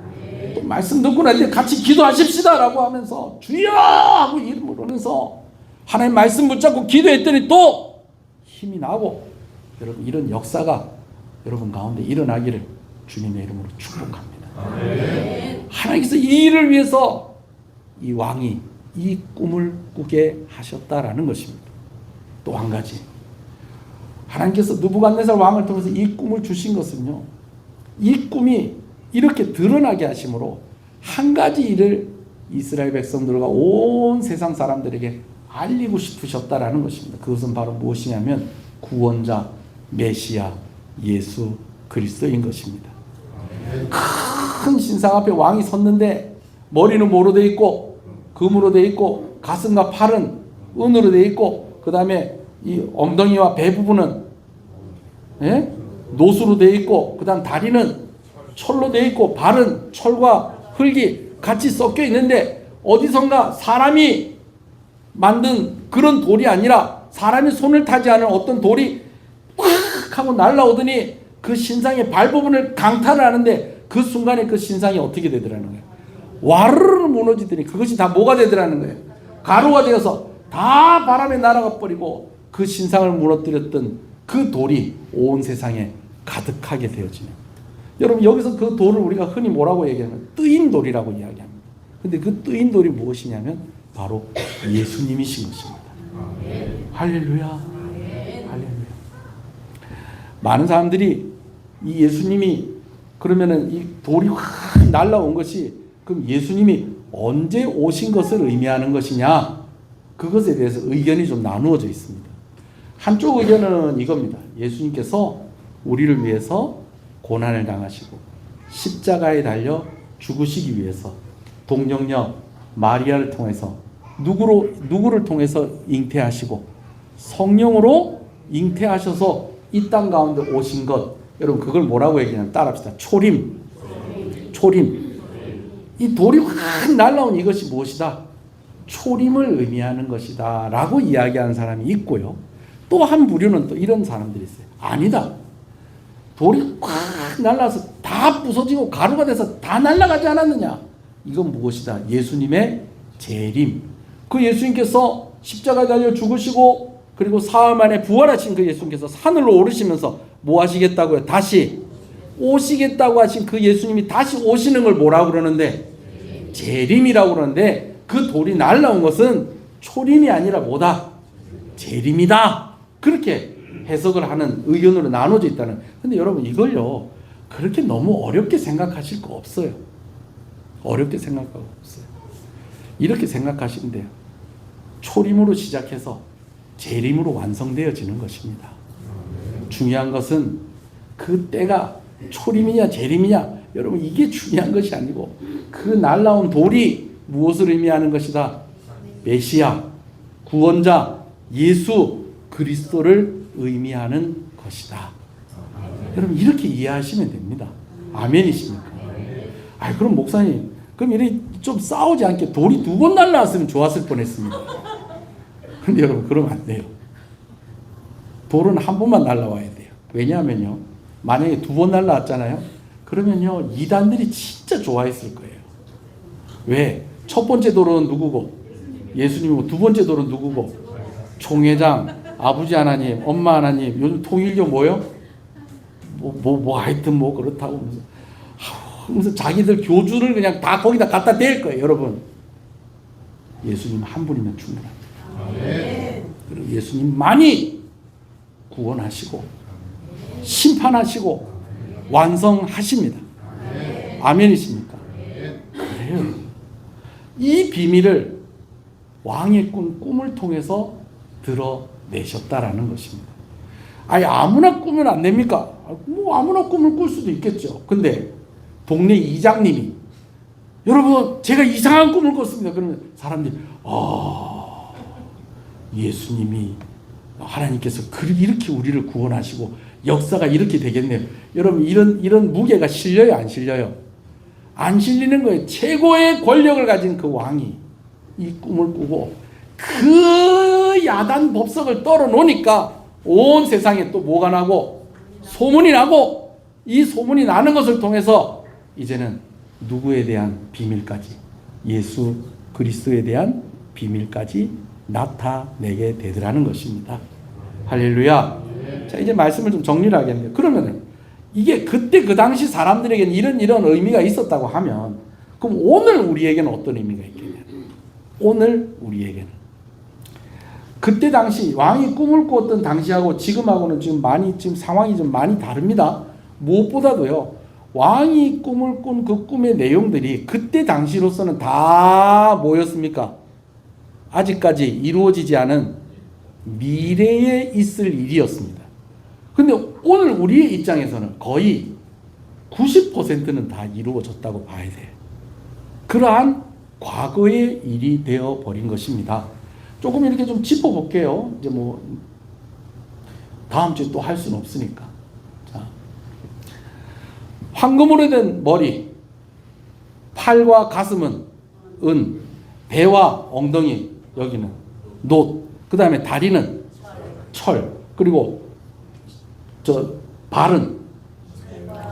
또 말씀 듣고 나서 같이 기도하십시다 라고 하면서 주여 하고 이름을 부르면서 하나님 말씀 붙잡고 기도했더니 또 힘이 나고 여러분 이런 역사가 여러분 가운데 일어나기를 주님의 이름으로 축복합니다. 하나님께서 이 일을 위해서 이 왕이 이 꿈을 꾸게 하셨다라는 것입니다. 또 한 가지 하나님께서 느부갓네살 왕을 통해서 이 꿈을 주신 것은요, 이 꿈이 이렇게 드러나게 하심으로 한 가지 일을 이스라엘 백성들과 온 세상 사람들에게 알리고 싶으셨다라는 것입니다. 그것은 바로 무엇이냐면 구원자 메시아 예수 그리스도인 것입니다. 큰 신상 앞에 왕이 섰는데 머리는 뭐로 되어 있고 금으로 되어 있고 가슴과 팔은 은으로 되어 있고 그 다음에 이 엉덩이와 배 부분은 노수로 되어 있고 그 다음 다리는 철로 되어 있고 발은 철과 흙이 같이 섞여 있는데 어디선가 사람이 만든 그런 돌이 아니라 사람이 손을 타지 않은 어떤 돌이 팍 하고 날라오더니 그 신상의 발 부분을 강탈을 하는데 그 순간에 그 신상이 어떻게 되더라는 거예요? 와르르 무너지더니 그것이 다 뭐가 되더라는 거예요? 가루가 되어서 다 바람에 날아가 버리고 그 신상을 무너뜨렸던 그 돌이 온 세상에 가득하게 되어지는. 여러분 여기서 그 돌을 우리가 흔히 뭐라고 얘기하면 뜨인 돌이라고 이야기합니다. 근데 그 뜨인 돌이 무엇이냐면 바로 예수님이신 것입니다. 할렐루야. 할렐루야. 많은 사람들이 이 예수님이 그러면은 이 돌이 확 날라온 것이 그럼 예수님이 언제 오신 것을 의미하는 것이냐? 그것에 대해서 의견이 좀 나누어져 있습니다. 한쪽 의견은 이겁니다. 예수님께서 우리를 위해서 고난을 당하시고 십자가에 달려 죽으시기 위해서 동정녀 마리아를 통해서 누구를 통해서 잉태하시고 성령으로 잉태하셔서 이 땅 가운데 오신 것. 여러분 그걸 뭐라고 얘기하냐면 따라합시다. 초림. 이 돌이 확 날라온 이것이 무엇이다? 초림을 의미하는 것이다 라고 이야기하는 사람이 있고요. 또 한 부류는 또 이런 사람들이 있어요. 아니다. 돌이 확 날라서 다 부서지고 가루가 돼서 다 날아가지 않았느냐? 이건 무엇이다? 예수님의 재림. 그 예수님께서 십자가에 달려 죽으시고 그리고 사흘 만에 부활하신 그 예수님께서 하늘로 오르시면서 뭐 하시겠다고요? 다시 오시겠다고 하신 그 예수님이 다시 오시는 걸 뭐라고 그러는데? 재림이라고 그러는데 그 돌이 날라온 것은 초림이 아니라 뭐다? 재림이다. 그렇게 해석을 하는 의견으로 나눠져 있다는. 근데 여러분 이걸요 그렇게 너무 어렵게 생각하실 거 없어요. 어렵게 생각할 거 없어요. 이렇게 생각하시면 돼요. 초림으로 시작해서 재림으로 완성되어지는 것입니다. 중요한 것은 그 때가 초림이냐 재림이냐 여러분 이게 중요한 것이 아니고 그 날라온 돌이 무엇을 의미하는 것이다? 메시아, 구원자, 예수 그리스도를 의미하는 것이다. 여러분 이렇게 이해하시면 됩니다. 아멘이십니까? 그럼 목사님, 그럼 이렇게 좀 싸우지 않게 돌이 2번 날라왔으면 좋았을 뻔했습니다. 근데 여러분 그러면 안 돼요. 돌은 한 번만 날라와야 돼요. 왜냐하면요, 만약에 2번 날라왔잖아요. 그러면요 이단들이 진짜 좋아했을 거예요. 왜? 첫 번째 돌은 누구고? 예수님이고, 두 번째 돌은 누구고? 총회장, 아버지 하나님, 엄마 하나님, 요즘 통일교 뭐요? 하여튼 그렇다고 그래서 자기들 교주를 그냥 다 거기다 갖다 댈 거예요. 여러분, 예수님 한 분이면 충분합니다. 그리고 예수님만이 구원하시고 심판하시고 완성하십니다. 아멘이십니까? 그래요. 이 비밀을 왕의 꿈을 통해서 드러내셨다라는 것입니다. 아무나 꾸면 안 됩니까? 아무나 꿈을 꿀 수도 있겠죠. 근데 동네 이장님이 여러분 제가 이상한 꿈을 꿨습니다. 그러면 사람들이 예수님이 하나님께서 이렇게 우리를 구원하시고 역사가 이렇게 되겠네요. 여러분 이런 무게가 실려요, 안 실려요? 안 실리는 거예요. 최고의 권력을 가진 그 왕이 이 꿈을 꾸고 그 야단 법석을 떨어놓으니까 온 세상에 또 뭐가 나고 소문이 나고, 이 소문이 나는 것을 통해서 이제는 누구에 대한 비밀까지, 예수 그리스도에 대한 비밀까지 나타내게 되더라는 것입니다. 할렐루야. 자, 이제 말씀을 좀 정리를 하겠네요. 그러면은 이게 그때 그 당시 사람들에게는 이런 의미가 있었다고 하면, 그럼 오늘 우리에게는 어떤 의미가 있겠냐? 오늘 우리에게는 그때 당시 왕이 꿈을 꾸었던 당시하고 지금하고는 지금 상황이 좀 많이 다릅니다. 무엇보다도요, 왕이 꿈을 꾼 그 꿈의 내용들이 그때 당시로서는 다 뭐였습니까? 아직까지 이루어지지 않은 미래에 있을 일이었습니다. 근데 오늘 우리의 입장에서는 거의 90%는 다 이루어졌다고 봐야 돼요. 그러한 과거의 일이 되어 버린 것입니다. 조금 이렇게 좀 짚어볼게요. 이제 다음 주에 또 할 수는 없으니까. 자, 황금으로 된 머리, 팔과 가슴은 은, 배와 엉덩이 여기는 놋, 그 다음에 다리는 철, 그리고 발은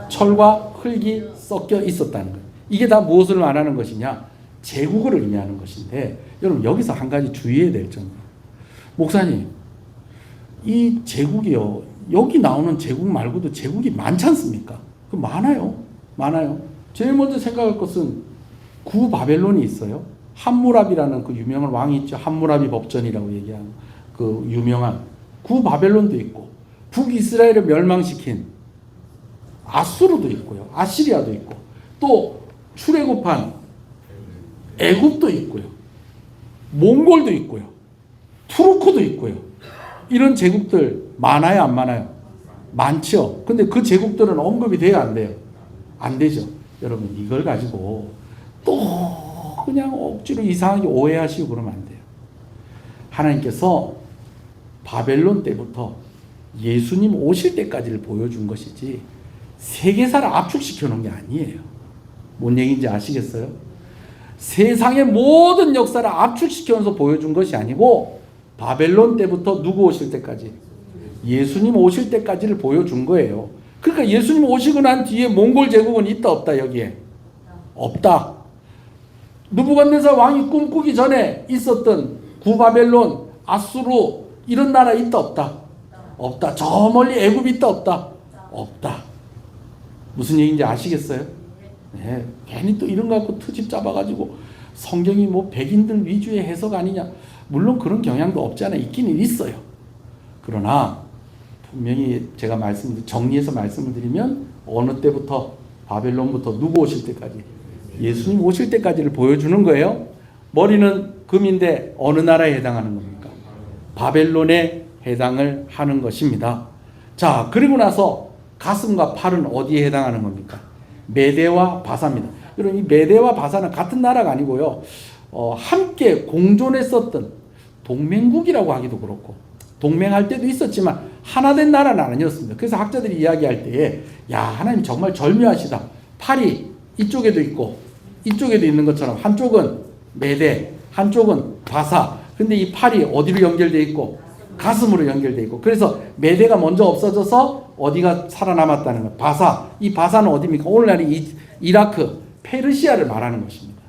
철과 흙이 섞여 있었다는 거예요. 이게 다 무엇을 말하는 것이냐? 제국을 의미하는 것인데, 여러분 여기서 한 가지 주의해야 될 점은, 목사님 이 제국이요, 여기 나오는 제국 말고도 제국이 많지 않습니까? 많아요. 제일 먼저 생각할 것은 구바벨론이 있어요. 함무랍이라는 그 유명한 왕이 있죠. 함무라비 법전이라고 얘기하는 그 유명한 구바벨론도 있고, 북이스라엘을 멸망시킨 아수르도 있고요. 아시리아도 있고, 또 출애굽한 애굽도 있고요. 몽골도 있고요. 투르크도 있고요. 이런 제국들 많아요, 안 많아요? 많죠. 근데 그 제국들은 언급이 돼요, 안 돼요? 안 되죠. 여러분 이걸 가지고 또 그냥 억지로 이상하게 오해하시고 그러면 안 돼요. 하나님께서 바벨론 때부터 예수님 오실 때까지를 보여준 것이지 세계사를 압축시켜 놓은 게 아니에요. 뭔 얘기인지 아시겠어요? 세상의 모든 역사를 압축시켜서 보여준 것이 아니고, 바벨론 때부터 누구 오실 때까지? 예수님 오실 때까지를 보여준 거예요. 그러니까 예수님 오시고 난 뒤에 몽골 제국은 있다 없다? 여기에 없다. 느부갓네살 왕이 꿈꾸기 전에 있었던 구바벨론, 아수르 이런 나라 있다 없다? 없다. 저 멀리 애굽 있다 없다? 없다. 무슨 얘기인지 아시겠어요? 네, 괜히 또 이런 거 갖고 트집 잡아가지고 성경이 백인들 위주의 해석 아니냐? 물론 그런 경향도 없지 않아 있기는 있어요. 그러나 분명히 제가 정리해서 말씀을 드리면, 어느 때부터, 바벨론부터 누구 오실 때까지? 예수님 오실 때까지를 보여주는 거예요. 머리는 금인데 어느 나라에 해당하는 겁니까? 바벨론에 해당을 하는 것입니다. 자, 그리고 나서 가슴과 팔은 어디에 해당하는 겁니까? 메대와 바사입니다. 여러분 이 메대와 바사는 같은 나라가 아니고요. 함께 공존했었던 동맹국이라고 하기도 그렇고 동맹할 때도 있었지만 하나된 나라는 아니었습니다. 그래서 학자들이 이야기할 때에 야 하나님 정말 절묘하시다. 팔이 이쪽에도 있고 이쪽에도 있는 것처럼 한쪽은 메대 한쪽은 바사. 근데 이 팔이 어디로 연결되어 있고 가슴으로 연결되어 있고 그래서 메대가 먼저 없어져서 어디가 살아남았다는 것. 바사. 이 바사는 어디입니까? 오늘날 이라크 페르시아를 말하는 것입니다.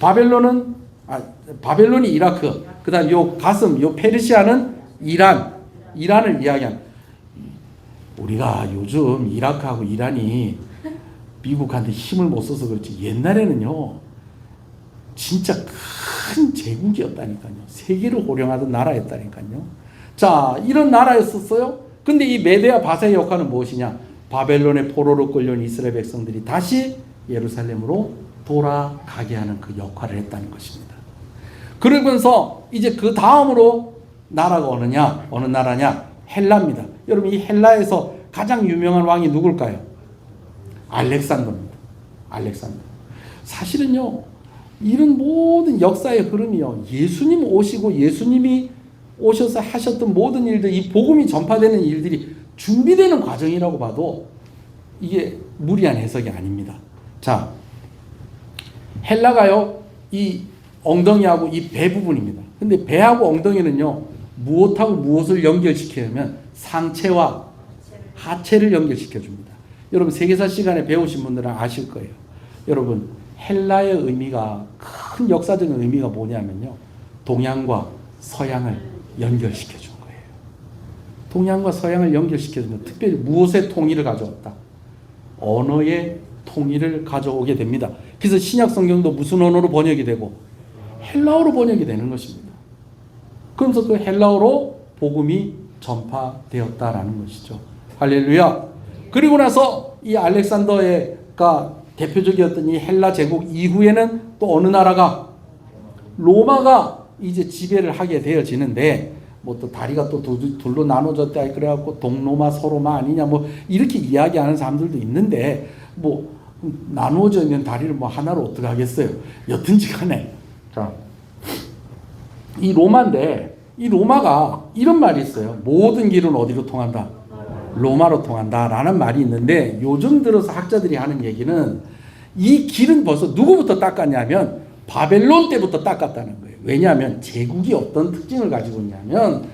바벨론이 이라크, 그 다음 요 가슴, 요 페르시아는 이란을 이야기한. 우리가 요즘 이라크하고 이란이 미국한테 힘을 못 써서 그렇지 옛날에는요 진짜 큰 제국이었다니까요. 세계를 호령하던 나라였다니까요. 자, 이런 나라였었어요. 근데 이 메대와 바사의 역할은 무엇이냐? 바벨론의 포로로 끌려온 이스라엘 백성들이 다시 예루살렘으로 돌아가게 하는 그 역할을 했다는 것입니다. 그러면서 이제 그 다음으로 나라가 어느 나라냐? 헬라입니다. 여러분 이 헬라에서 가장 유명한 왕이 누굴까요? 알렉산더입니다. 알렉산더. 사실은요 이런 모든 역사의 흐름이요 예수님 오시고 예수님이 오셔서 하셨던 모든 일들, 이 복음이 전파되는 일들이 준비되는 과정이라고 봐도 이게 무리한 해석이 아닙니다. 자, 헬라가요 이 엉덩이하고 이 배 부분입니다. 근데 배하고 엉덩이는요 무엇하고 무엇을 연결시키냐면 상체와 하체를 연결시켜 줍니다. 여러분 세계사 시간에 배우신 분들은 아실 거예요. 여러분 헬라의 의미가 큰 역사적인 의미가 뭐냐면요 동양과 서양을 연결시켜 준 거예요. 동양과 서양을 연결시켜 준 거. 특별히 무엇의 통일을 가져왔다? 언어의 통일을 가져오게 됩니다. 그래서 신약 성경도 무슨 언어로 번역이 되고 헬라어로 번역이 되는 것입니다. 그러면서 그 헬라어로 복음이 전파되었다라는 것이죠. 할렐루야. 그리고 나서 이 알렉산더가 대표적이었던 이 헬라 제국 이후에는 또 어느 나라가 로마가 이제 지배를 하게 되어지는데 뭐 또 다리가 또 둘로 나눠졌다 그래갖고 동로마 서로마 아니냐 뭐 이렇게 이야기하는 사람들도 있는데 뭐 나누어져 있는 다리를 뭐 하나로 어떻게 하겠어요? 여튼지간에 자, 이 로마인데 이 로마가 이런 말이 있어요. 모든 길은 어디로 통한다? 로마로 통한다라는 말이 있는데 요즘 들어서 학자들이 하는 얘기는 이 길은 벌써 누구부터 닦았냐면 바벨론 때부터 닦았다는 거예요. 왜냐하면 제국이 어떤 특징을 가지고 있냐면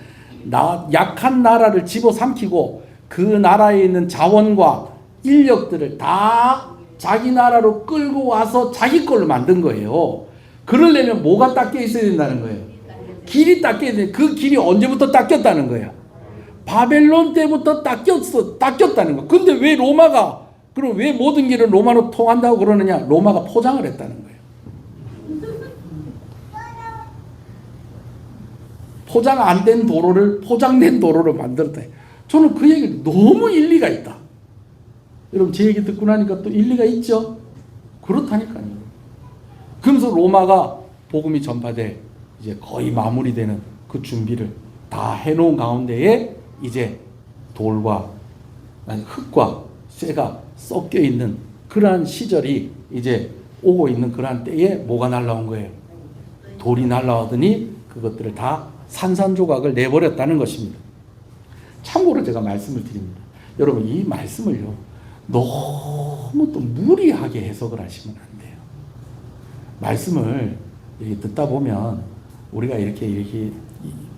약한 나라를 집어삼키고 그 나라에 있는 자원과 인력들을 다 자기 나라로 끌고 와서 자기 걸로 만든 거예요. 그러려면 뭐가 닦여 있어야 된다는 거예요. 길이 닦여야 돼. 그 길이 언제부터 닦였다는 거예요. 바벨론 때부터 닦였다는 거. 근데 왜 로마가 그럼 왜 모든 길은 로마로 통한다고 그러느냐? 로마가 포장을 했다는 거예요. 포장 안 된 도로를 포장된 도로로 만들었다. 저는 그 얘기 너무 일리가 있다. 여러분 제 얘기 듣고 나니까 또 일리가 있죠? 그렇다니까요. 그러면서 로마가 복음이 전파돼 이제 거의 마무리되는 그 준비를 다 해놓은 가운데에 이제 돌과 흙과 쇠가 섞여 있는 그러한 시절이 이제 오고 있는 그러한 때에 뭐가 날라온 거예요? 돌이 날라오더니 그것들을 다 산산조각을 내버렸다는 것입니다. 참고로 제가 말씀을 드립니다. 여러분 이 말씀을요 너무 또 무리하게 해석을 하시면 안 돼요. 말씀을 이렇게 듣다 보면 우리가 이렇게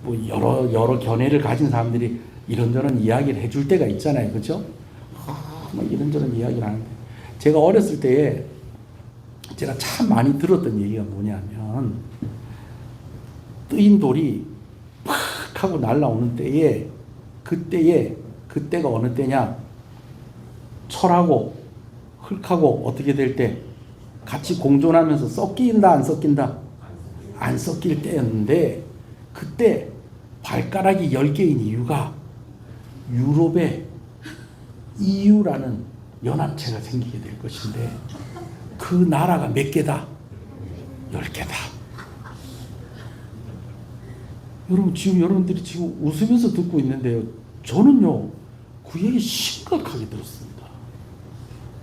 뭐 여러 견해를 가진 사람들이 이런저런 이야기를 해줄 때가 있잖아요, 그렇죠? 뭐 이런저런 이야기를 하는데 제가 어렸을 때에 제가 참 많이 들었던 얘기가 뭐냐면 뜨인 돌이 팍 하고 날아오는 때에 그때가 어느 때냐? 철하고 흙하고 어떻게 될 때 같이 공존하면서 섞인다 안 섞인다? 안 섞일 때였는데 그때 발가락이 10개인 이유가 유럽에 EU라는 연합체가 생기게 될 것인데 그 나라가 몇 개다? 10개다. 여러분 지금 여러분들이 지금 웃으면서 듣고 있는데요. 저는요 그 얘기 심각하게 들었습니다.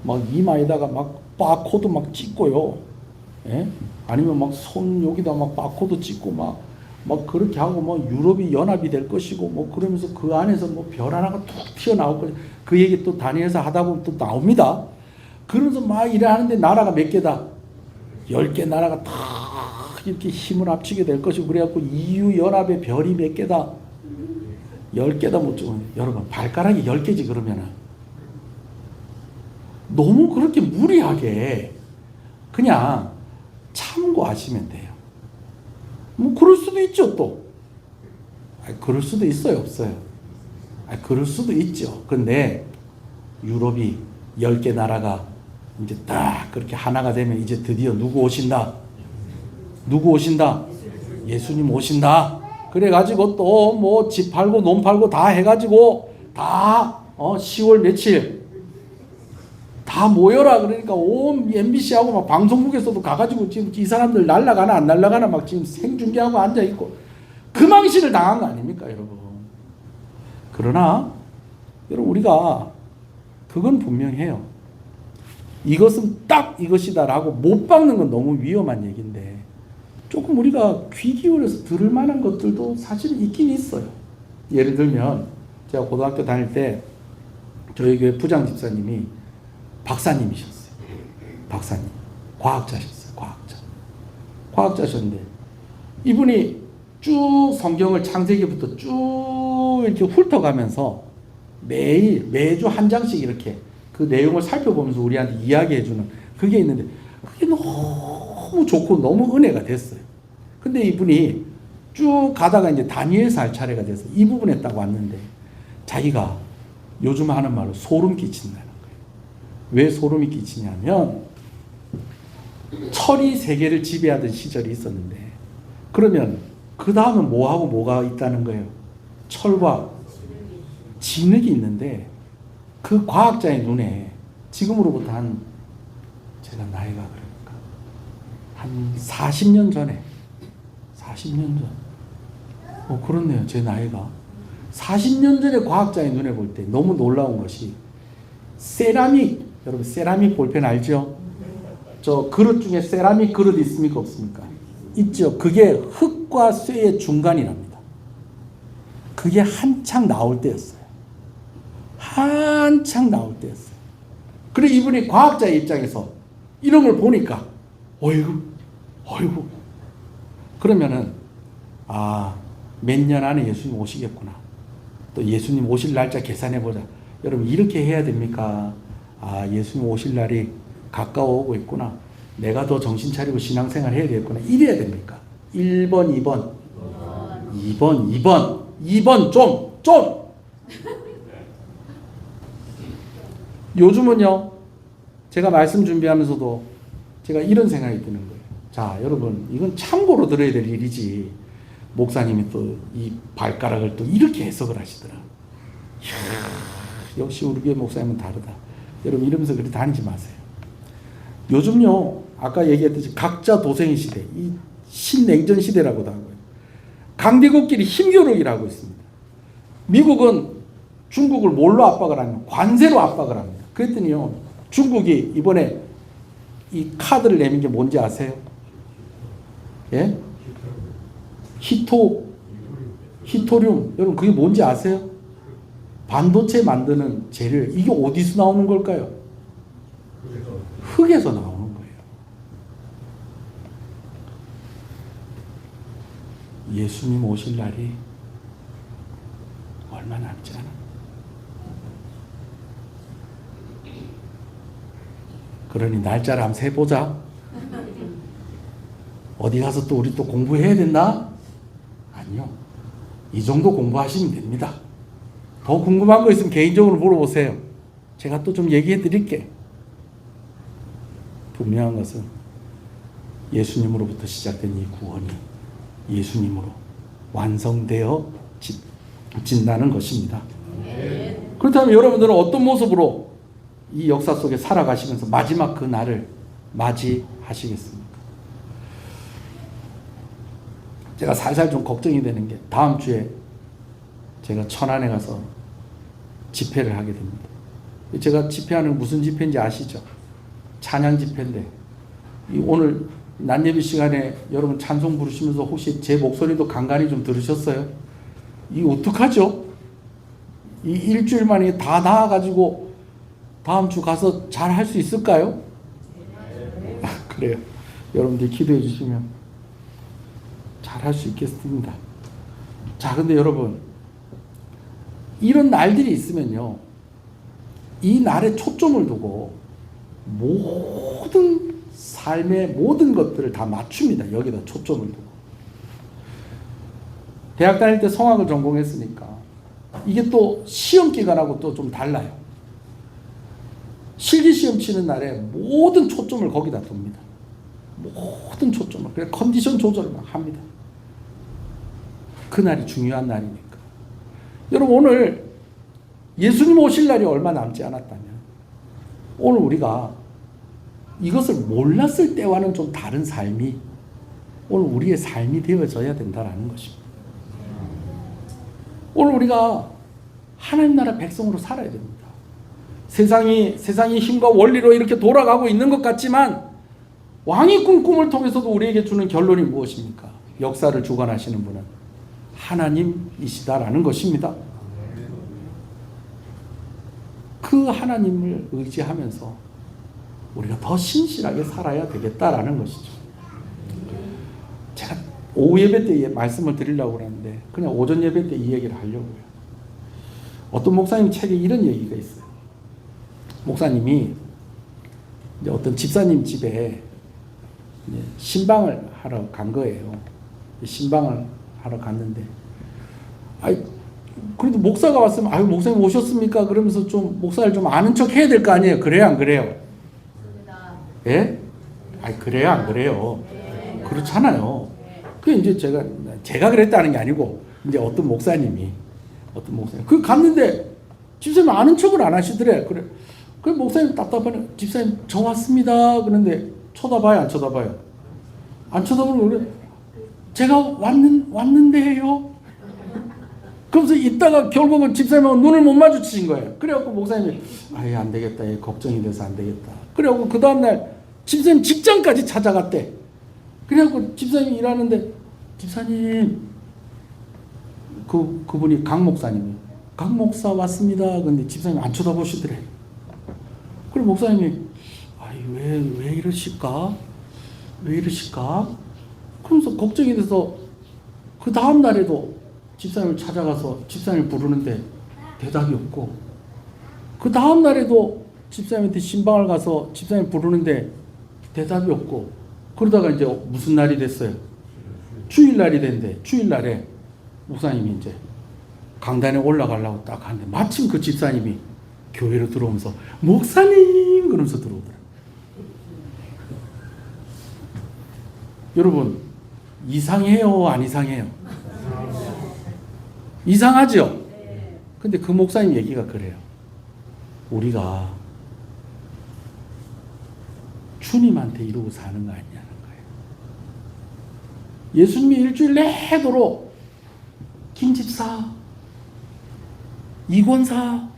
막 이마에다가 막 바코드 막 찍고요. 예? 아니면 막 손 여기다 막 바코드 찍고 막 그렇게 하고 뭐 유럽이 연합이 될 것이고 뭐 그러면서 그 안에서 뭐 별 하나가 툭 튀어나올 거그 얘기 또 다니엘서 하다 보면 또 나옵니다. 그러면서 막 일을 하는데 나라가 몇 개다? 10개 나라가 다 이렇게 힘을 합치게 될 것이고 그래갖고 EU 연합의 별이 몇 개다? 10개다 못 줘. 여러분 발가락이 10개지 그러면은 너무 그렇게 무리하게 그냥 참고하시면 돼요. 뭐 그럴 수도 있죠 또. 그럴 수도 있어요 없어요? 그럴 수도 있죠. 근데 유럽이 10개 나라가 이제 딱 그렇게 하나가 되면 이제 드디어 누구 오신다? 누구 오신다? 예수님 오신다. 그래가지고 또 뭐 집 팔고 논 팔고 다 해가지고 다 10월 며칠 다 모여라 그러니까 온 MBC하고 막 방송국에서도 가가지고 지금 이 사람들 날라가나 안 날라가나 막 지금 생중계하고 앉아있고 그 망신을 당한 거 아닙니까 여러분. 그러나 여러분 우리가 그건 분명해요. 이것은 딱 이것이다라고 못 박는 건 너무 위험한 얘기인데 조금 우리가 귀 기울여서 들을 만한 것들도 사실은 있긴 있어요. 예를 들면 제가 고등학교 다닐 때 저희 교회 부장 집사님이 박사님이셨어요. 박사님. 과학자셨어요. 과학자셨는데 이분이 쭉 성경을 창세기부터 쭉 이렇게 훑어가면서 매주 한 장씩 이렇게 그 내용을 살펴보면서 우리한테 이야기해주는 그게 있는데 그게 너무 좋고 너무 은혜가 됐어요. 근데 이분이 쭉 가다가 이제 다니엘서 할 차례가 돼서 이 부분에 딱 왔는데 자기가 요즘 하는 말로 소름 끼친다는 거예요. 왜 소름이 끼치냐면 철이 세계를 지배하던 시절이 있었는데 그러면 그 다음은 뭐하고 뭐가 있다는 거예요? 철과 진흙이 있는데 그 과학자의 눈에 지금으로부터 제가 나이가 그러니까 한 40년 전에 40년 전 그렇네요. 제 나이가 40년 전에 과학자의 눈에 볼 때 너무 놀라운 것이 세라믹 여러분 세라믹 볼펜 알죠? 저 그릇 중에 세라믹 그릇 있습니까 없습니까? 있죠. 그게 흙과 쇠의 중간이랍니다. 그게 한창 나올 때였어요. 한창 나올 때였어요. 그래 이분이 과학자의 입장에서 이런 걸 보니까 어이구 그러면은 몇 년 안에 예수님 오시겠구나. 또 예수님 오실 날짜 계산해 보자. 여러분 이렇게 해야 됩니까? 예수님 오실 날이 가까워 오고 있구나. 내가 더 정신 차리고 신앙생활 해야 되겠구나. 이래야 됩니까? 1번, 2번 좀 요즘은요 제가 말씀 준비하면서도 제가 이런 생각이 드는 거예요. 자 여러분 이건 참고로 들어야 될 일이지 목사님이 또 이 발가락을 또 이렇게 해석을 하시더라. 이야, 역시 우리 교회 목사님은 다르다. 여러분 이러면서 그렇게 다니지 마세요. 요즘요 아까 얘기했듯이 각자 도생의 시대, 이 신냉전 시대라고도 하고요. 강대국끼리 힘겨루기를 하고 있습니다. 미국은 중국을 뭘로 압박을 하냐면 관세로 압박을 합니다. 그랬더니요 중국이 이번에 이 카드를 내민 게 뭔지 아세요? 예? 히토륨. 여러분 그게 뭔지 아세요? 반도체 만드는 재료. 이게 어디서 나오는 걸까요? 흙에서 나오는 거예요. 예수님 오실 날이 얼마 남지 않아. 그러니 날짜를 한번 세보자. 어디 가서 또 우리 또 공부해야 된다? 아니요. 이 정도 공부하시면 됩니다. 더 궁금한 거 있으면 개인적으로 물어보세요. 제가 또 좀 얘기해 드릴게. 분명한 것은 예수님으로부터 시작된 이 구원이 예수님으로 완성되어 진다는 것입니다. 그렇다면 여러분들은 어떤 모습으로 이 역사 속에 살아가시면서 마지막 그 날을 맞이하시겠습니까? 제가 살살 좀 걱정이 되는 게 다음 주에 제가 천안에 가서 집회를 하게 됩니다. 제가 집회하는 무슨 집회인지 아시죠? 찬양 집회인데 오늘 낮예배 시간에 여러분 찬송 부르시면서 혹시 제 목소리도 간간히 좀 들으셨어요? 이 어떡하죠? 이 일주일 만에 다 나아가지고 다음 주 가서 잘 할 수 있을까요? 그래요. 여러분들이 기도해 주시면 잘 할 수 있겠습니다. 자, 근데 여러분, 이런 날들이 있으면요, 이 날에 초점을 두고 모든 삶의 모든 것들을 다 맞춥니다. 여기다 초점을 두고. 대학 다닐 때 성악을 전공했으니까 이게 또 시험 기간하고 또 좀 달라요. 실기시험 치는 날에 모든 초점을 거기다 둡니다. 모든 초점을. 그래서 컨디션 조절을 막 합니다. 그날이 중요한 날이니까. 여러분, 오늘 예수님 오실 날이 얼마 남지 않았다면 오늘 우리가 이것을 몰랐을 때와는 좀 다른 삶이 오늘 우리의 삶이 되어져야 된다는 것입니다. 오늘 우리가 하나님 나라 백성으로 살아야 됩니다. 세상이 힘과 원리로 이렇게 돌아가고 있는 것 같지만 왕이 꾼 꿈을 통해서도 우리에게 주는 결론이 무엇입니까? 역사를 주관하시는 분은 하나님이시다라는 것입니다. 그 하나님을 의지하면서 우리가 더 신실하게 살아야 되겠다라는 것이죠. 제가 오후 예배 때 말씀을 드리려고 그랬는데 그냥 오전 예배 때 이 얘기를 하려고요. 어떤 목사님 책에 이런 얘기가 있어요. 목사님이 이제 어떤 집사님 집에 이제 신방을 하러 간 거예요. 신방을 하러 갔는데, 그래도 목사가 왔으면, 목사님 오셨습니까? 그러면서 좀 목사를 좀 아는 척 해야 될 거 아니에요. 그래요, 안 그래요? 예? 그래요, 안 그래요? 그렇잖아요. 그 이제 제가 그랬다는 게 아니고, 이제 어떤 목사님, 그 갔는데, 집사님 아는 척을 안 하시더래. 그 목사님 답답하네. 집사님, 저 왔습니다. 그런데, 쳐다봐요, 안 쳐다봐요? 안 쳐다보면, 그래. 제가 왔는데요? 그러면서 있다가 결국은 집사님하고 눈을 못 마주치신 거예요. 그래갖고 목사님이, 안 되겠다. 걱정이 돼서 안 되겠다. 그래갖고 그 다음날, 집사님 직장까지 찾아갔대. 그래갖고 집사님이 일하는데, 집사님, 그분이 강 목사님이, 강 목사 왔습니다. 근데 집사님 안 쳐다보시더래. 그래 목사님이, 왜 이러실까? 왜 이러실까? 그러면서 걱정이 돼서 그 다음 날에도 집사님을 찾아가서 집사님을 부르는데 대답이 없고, 그 다음 날에도 집사님한테 신방을 가서 집사님 부르는데 대답이 없고, 그러다가 이제 무슨 날이 됐어요? 주일날이 됐는데, 주일날에 목사님이 이제 강단에 올라가려고 딱 하는데 마침 그 집사님이 교회로 들어오면서 목사님 그러면서 들어오더라고요. 여러분, 이상해요, 안 이상해요? 이상하죠? 근데 그 목사님 얘기가 그래요. 우리가 주님한테 이루고 사는 거 아니냐는 거예요. 예수님이 일주일 내도록 김집사, 이권사,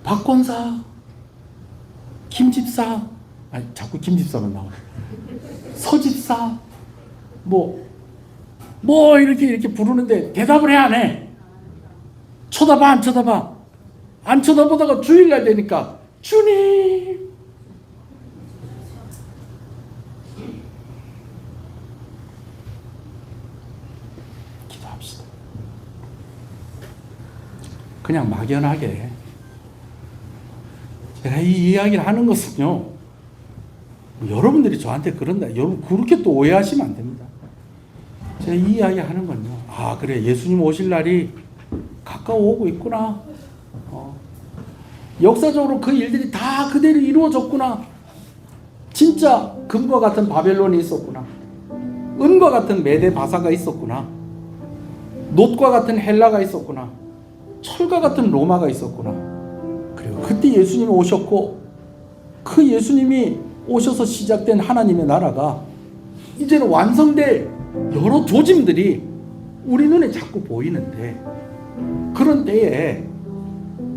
박권사, 김집사, 자꾸 김집사만 나와요. 서집사, 이렇게 부르는데 대답을 해, 안 해? 쳐다봐, 안 쳐다봐? 안 쳐다보다가 주일날 되니까, 주님! 기도합시다. 그냥 막연하게. 제가 이 이야기를 하는 것은요, 여러분들이 저한테 그런다. 여러분 그렇게 또 오해하시면 안 됩니다. 제가 이 이야기 하는 건요. 그래. 예수님 오실 날이 가까워 오고 있구나. 역사적으로 그 일들이 다 그대로 이루어졌구나. 진짜 금과 같은 바벨론이 있었구나. 은과 같은 메데 바사가 있었구나. 놋과 같은 헬라가 있었구나. 철과 같은 로마가 있었구나. 그리고 그때 예수님이 오셨고, 그 예수님이 오셔서 시작된 하나님의 나라가 이제는 완성될 여러 조짐들이 우리 눈에 자꾸 보이는데, 그런 때에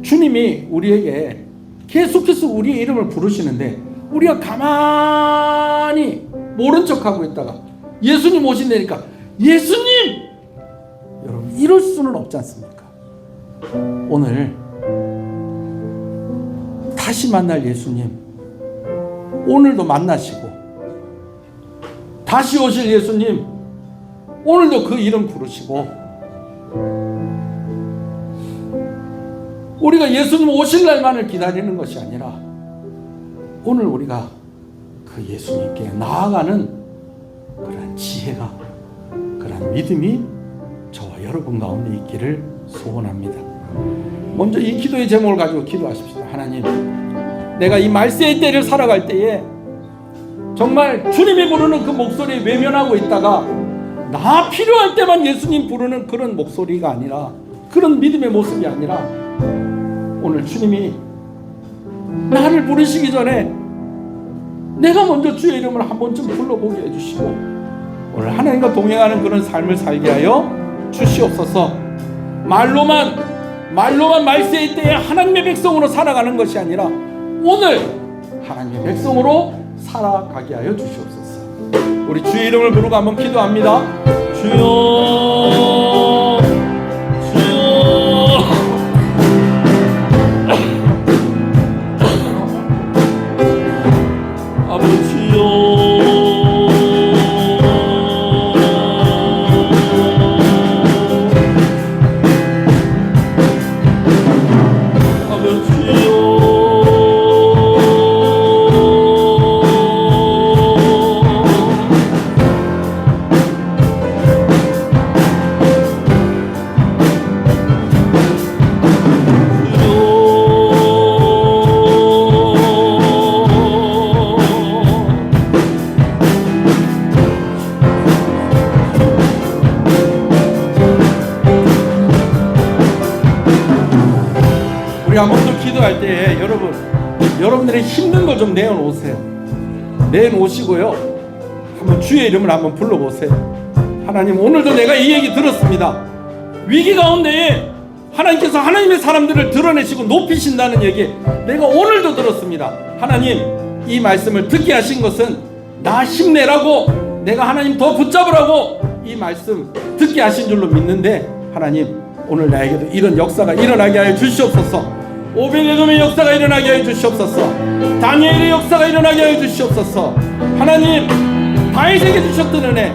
주님이 우리에게 계속해서 우리의 이름을 부르시는데 우리가 가만히 모른 척하고 있다가 예수님 오신다니까 예수님! 여러분 이럴 수는 없지 않습니까? 오늘 다시 만날 예수님 오늘도 만나시고 다시 오실 예수님 오늘도 그 이름 부르시고 우리가 예수님 오실 날만을 기다리는 것이 아니라 오늘 우리가 그 예수님께 나아가는 그런 지혜가 그런 믿음이 저와 여러분 가운데 있기를 소원합니다. 먼저 이 기도의 제목을 가지고 기도하십시다. 하나님, 내가 이 말세의 때를 살아갈 때에 정말 주님이 부르는 그 목소리에 외면하고 있다가 나 필요할 때만 예수님 부르는 그런 목소리가 아니라 그런 믿음의 모습이 아니라 오늘 주님이 나를 부르시기 전에 내가 먼저 주의 이름을 한 번쯤 불러보게 해주시고 오늘 하나님과 동행하는 그런 삶을 살게 하여 주시옵소서. 말로만 말세의 때에 하나님의 백성으로 살아가는 것이 아니라 오늘 하나님의 백성으로 살아가게 하여 주시옵소서. 우리 주의 이름을 부르고 한번 기도합니다. 주여 주여 아버지여 한번 더 기도할 때에 여러분들의 힘든 거 좀 내어놓으세요. 내놓으시고요 한번 주의 이름을 한번 불러보세요. 하나님, 오늘도 내가 이 얘기 들었습니다. 위기 가운데에 하나님께서 하나님의 사람들을 드러내시고 높이신다는 얘기 내가 오늘도 들었습니다. 하나님, 이 말씀을 듣게 하신 것은 나 힘내라고, 내가 하나님 더 붙잡으라고 이 말씀 듣게 하신 줄로 믿는데 하나님, 오늘 나에게도 이런 역사가 일어나게 하여 주시옵소서. 오베데돔의 역사가 일어나게 하여 주시옵소서. 다니엘의 역사가 일어나게 하여 주시옵소서. 하나님, 다윗에게 주셨던 은혜,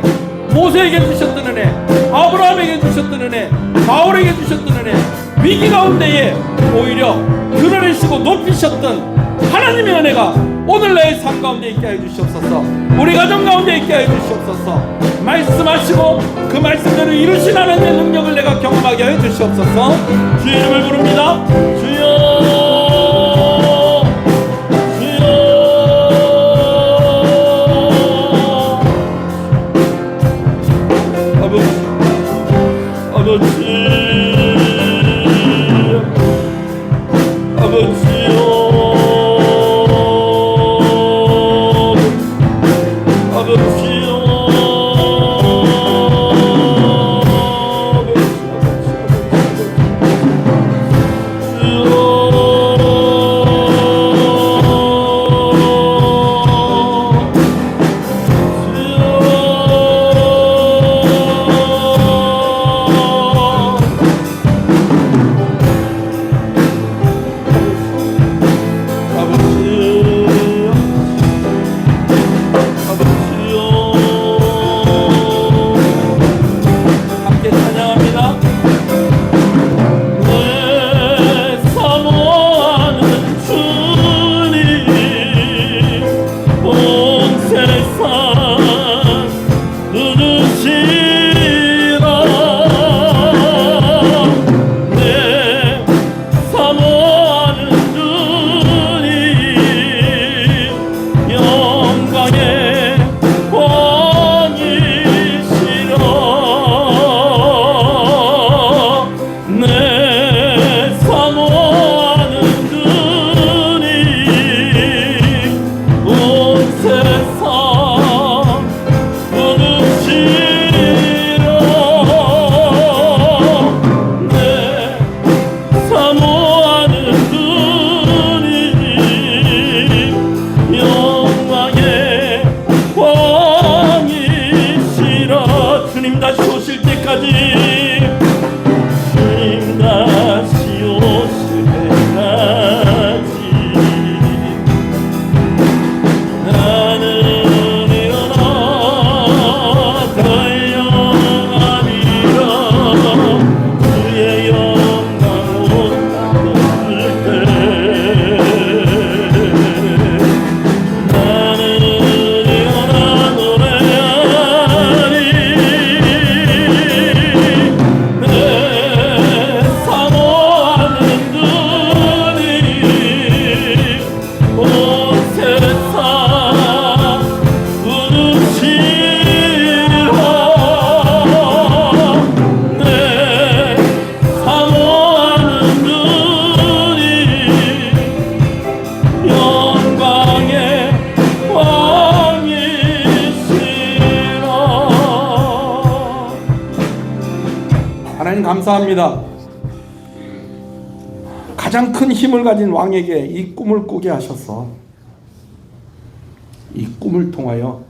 모세에게 주셨던 은혜, 아브라함에게 주셨던 은혜, 바울에게 주셨던 은혜, 위기 가운데에 오히려 드러내시고 높이셨던 하나님의 은혜가 오늘 나의 삶 가운데 있게 하여 주시옵소서. 우리 가정 가운데 있게 하여 주시옵소서. 말씀하시고 그 말씀대로 이루신 하나님의 능력을 내가 경험하게 하여 주시옵소서. 주의 이름을 부릅니다. 주여 주여 아버지 아버지요 아버지요 감사합니다. 가장 큰 힘을 가진 왕에게 이 꿈을 꾸게 하셔서 이 꿈을 통하여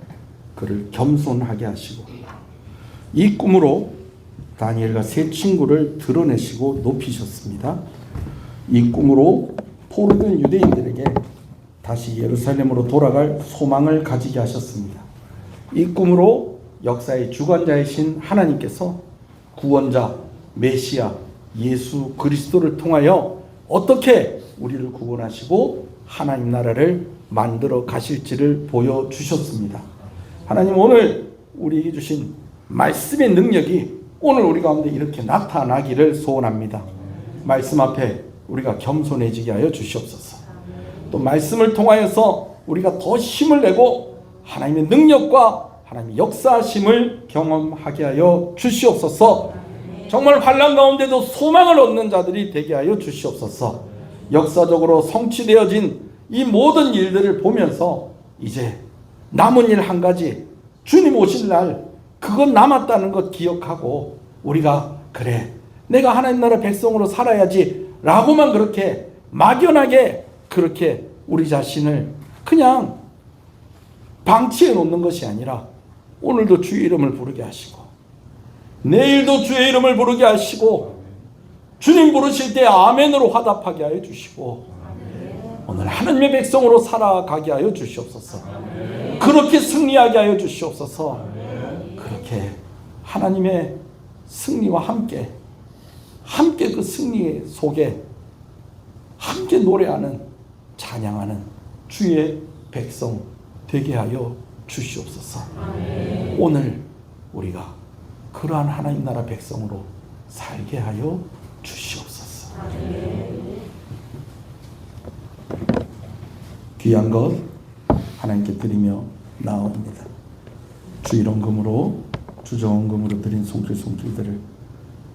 그를 겸손하게 하시고 이 꿈으로 다니엘과 세 친구를 드러내시고 높이셨습니다. 이 꿈으로 포로된 유대인들에게 다시 예루살렘으로 돌아갈 소망을 가지게 하셨습니다. 이 꿈으로 역사의 주관자이신 하나님께서 구원자 메시아 예수 그리스도를 통하여 어떻게 우리를 구원하시고 하나님 나라를 만들어 가실지를 보여주셨습니다. 하나님, 오늘 우리에게 주신 말씀의 능력이 오늘 우리 가운데 이렇게 나타나기를 소원합니다. 말씀 앞에 우리가 겸손해지게 하여 주시옵소서. 또 말씀을 통하여서 우리가 더 힘을 내고 하나님의 능력과 하나님의 역사하심을 경험하게 하여 주시옵소서. 정말 환난 가운데도 소망을 얻는 자들이 되게 하여 주시옵소서. 역사적으로 성취되어진 이 모든 일들을 보면서 이제 남은 일 한 가지, 주님 오실 날 그건 남았다는 것 기억하고 우리가 그래 내가 하나님 나라 백성으로 살아야지 라고만 그렇게 막연하게 그렇게 우리 자신을 그냥 방치해 놓는 것이 아니라 오늘도 주의 이름을 부르게 하시고 내일도 주의 이름을 부르게 하시고 주님 부르실 때 아멘으로 화답하게 하여 주시고 오늘 하나님의 백성으로 살아가게 하여 주시옵소서. 그렇게 승리하게 하여 주시옵소서. 그렇게 하나님의 승리와 함께 그 승리 속에 함께 노래하는 찬양하는 주의 백성 되게 하여 주시옵소서. 오늘 우리가 그러한 하나님 나라 백성으로 살게 하여 주시옵소서. 귀한 것 하나님께 드리며 나옵니다. 주일원금으로 주정원금으로 드린 손길들을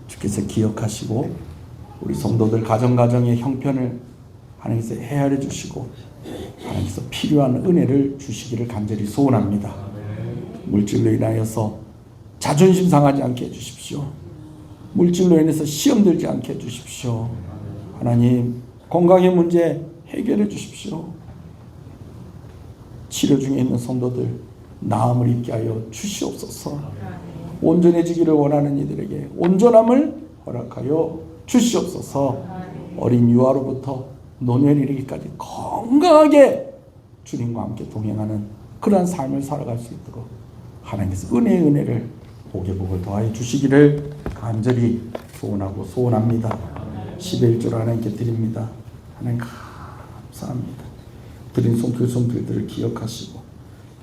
주께서 기억하시고 우리 성도들 가정가정의 형편을 하나님께서 헤아려 주시고 하나님께서 필요한 은혜를 주시기를 간절히 소원합니다. 물질로 인하여서 자존심 상하지 않게 해주십시오. 물질로 인해서 시험 들지 않게 해주십시오. 하나님, 건강의 문제 해결해 주십시오. 치료 중에 있는 성도들 나음을 입게 하여 주시옵소서. 온전해지기를 원하는 이들에게 온전함을 허락하여 주시옵소서. 어린 유아로부터 노년에 이르기까지 건강하게 주님과 함께 동행하는 그러한 삶을 살아갈 수 있도록 하나님께서 은혜의 은혜를 복의 복을 더하여 주시기를 간절히 소원하고 소원합니다. 11절 하나님께 드립니다. 하나님 감사합니다. 드린 손길들을 기억하시고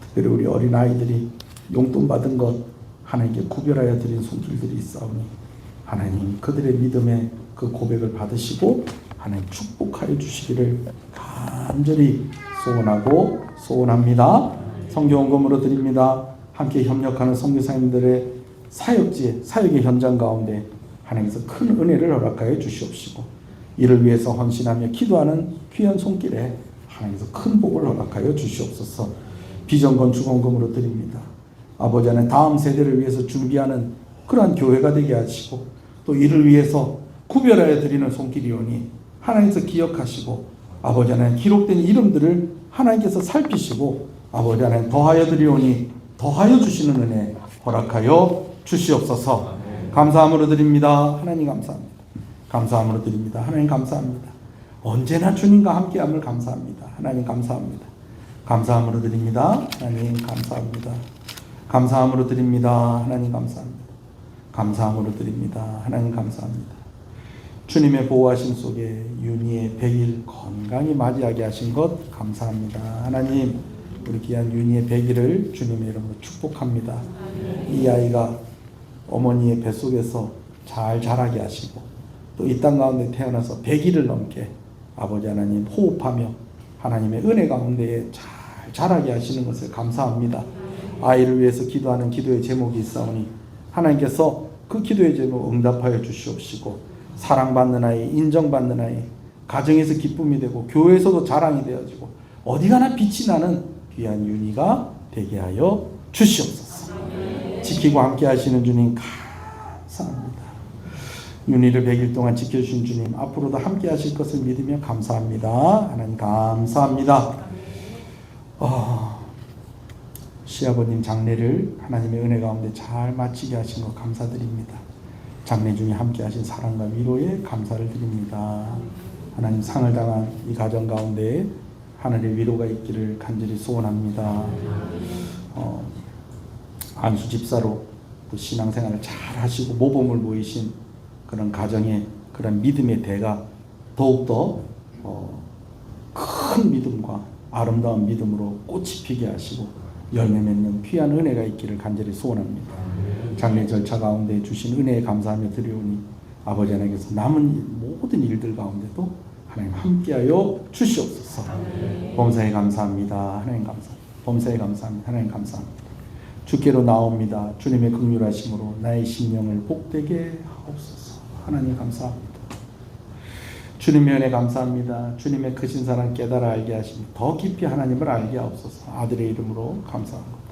특별히 우리 어린아이들이 용돈 받은 것 하나님께 구별하여 드린 손길들이 있사오니 하나님 그들의 믿음의 그 고백을 받으시고 하나님 축복하여 주시기를 간절히 소원하고 소원합니다. 성경원금으로 드립니다. 함께 협력하는 선교사님들의 사역의 현장 가운데 하나님께서 큰 은혜를 허락하여 주시옵시고 이를 위해서 헌신하며 기도하는 귀한 손길에 하나님께서 큰 복을 허락하여 주시옵소서. 비전건축원금으로 드립니다. 아버지 하나님 다음 세대를 위해서 준비하는 그러한 교회가 되게 하시고 또 이를 위해서 구별하여 드리는 손길이오니 하나님께서 기억하시고 아버지 하나님 기록된 이름들을 하나님께서 살피시고 아버지 하나님 더하여 드리오니 더하여 주시는 은혜 허락하여 주시옵소서. 감사함으로 드립니다. 하나님 감사합니다. 감사함으로 드립니다. 하나님 감사합니다. 언제나 주님과 함께함을 감사합니다. 하나님 감사합니다. 감사함으로 드립니다. 하나님 감사합니다. 감사함으로 드립니다. 하나님 감사합니다. 감사함으로 드립니다. 하나님 감사합니다. 주님의 보호하심 속에 윤희의 100일 건강히 맞이하게 하신 것 감사합니다. 하나님 우리 귀한 윤희의 100일을 주님의 이름으로 축복합니다. 이 아이가 어머니의 뱃속에서 잘 자라게 하시고 또 이 땅 가운데 태어나서 100일을 넘게 아버지 하나님 호흡하며 하나님의 은혜 가운데에 잘 자라게 하시는 것을 감사합니다. 아이를 위해서 기도하는 기도의 제목이 있사오니 하나님께서 그 기도의 제목 응답하여 주시옵시고 사랑받는 아이, 인정받는 아이, 가정에서 기쁨이 되고 교회에서도 자랑이 되어지고 어디 가나 빛이 나는 귀한 윤희가 되게 하여 주시옵소서. 지키고 함께 하시는 주님 감사합니다. 윤희를 100일 동안 지켜주신 주님, 앞으로도 함께 하실 것을 믿으며 감사합니다. 하나님 감사합니다. 시아버님 장례를 하나님의 은혜 가운데 잘 마치게 하신 것 감사드립니다. 장례 중에 함께 하신 사랑과 위로에 감사를 드립니다. 하나님 상을 당한 이 가정 가운데 하늘의 위로가 있기를 간절히 소원합니다. 안수 집사로 또 신앙생활을 잘 하시고 모범을 보이신 그런 가정의 그런 믿음의 대가 더욱더 큰 믿음과 아름다운 믿음으로 꽃이 피게 하시고 열매 맺는 귀한 은혜가 있기를 간절히 소원합니다. 장례 절차 가운데 주신 은혜에 감사하며 드리오니 아버지 하나님께서 남은 모든 일들 가운데도 하나님 함께하여 주시옵소서. 범사에 감사합니다. 하나님 감사합니다. 범사에 감사합니다. 하나님 감사합니다. 주께로 나옵니다. 주님의 긍휼하심으로 나의 심령을 복되게 하옵소서. 하나님 감사합니다. 주님의 은혜 감사합니다. 주님의 크신 사랑 깨달아 알게 하시니 더 깊이 하나님을 알게 하옵소서. 아들의 이름으로 감사합니다.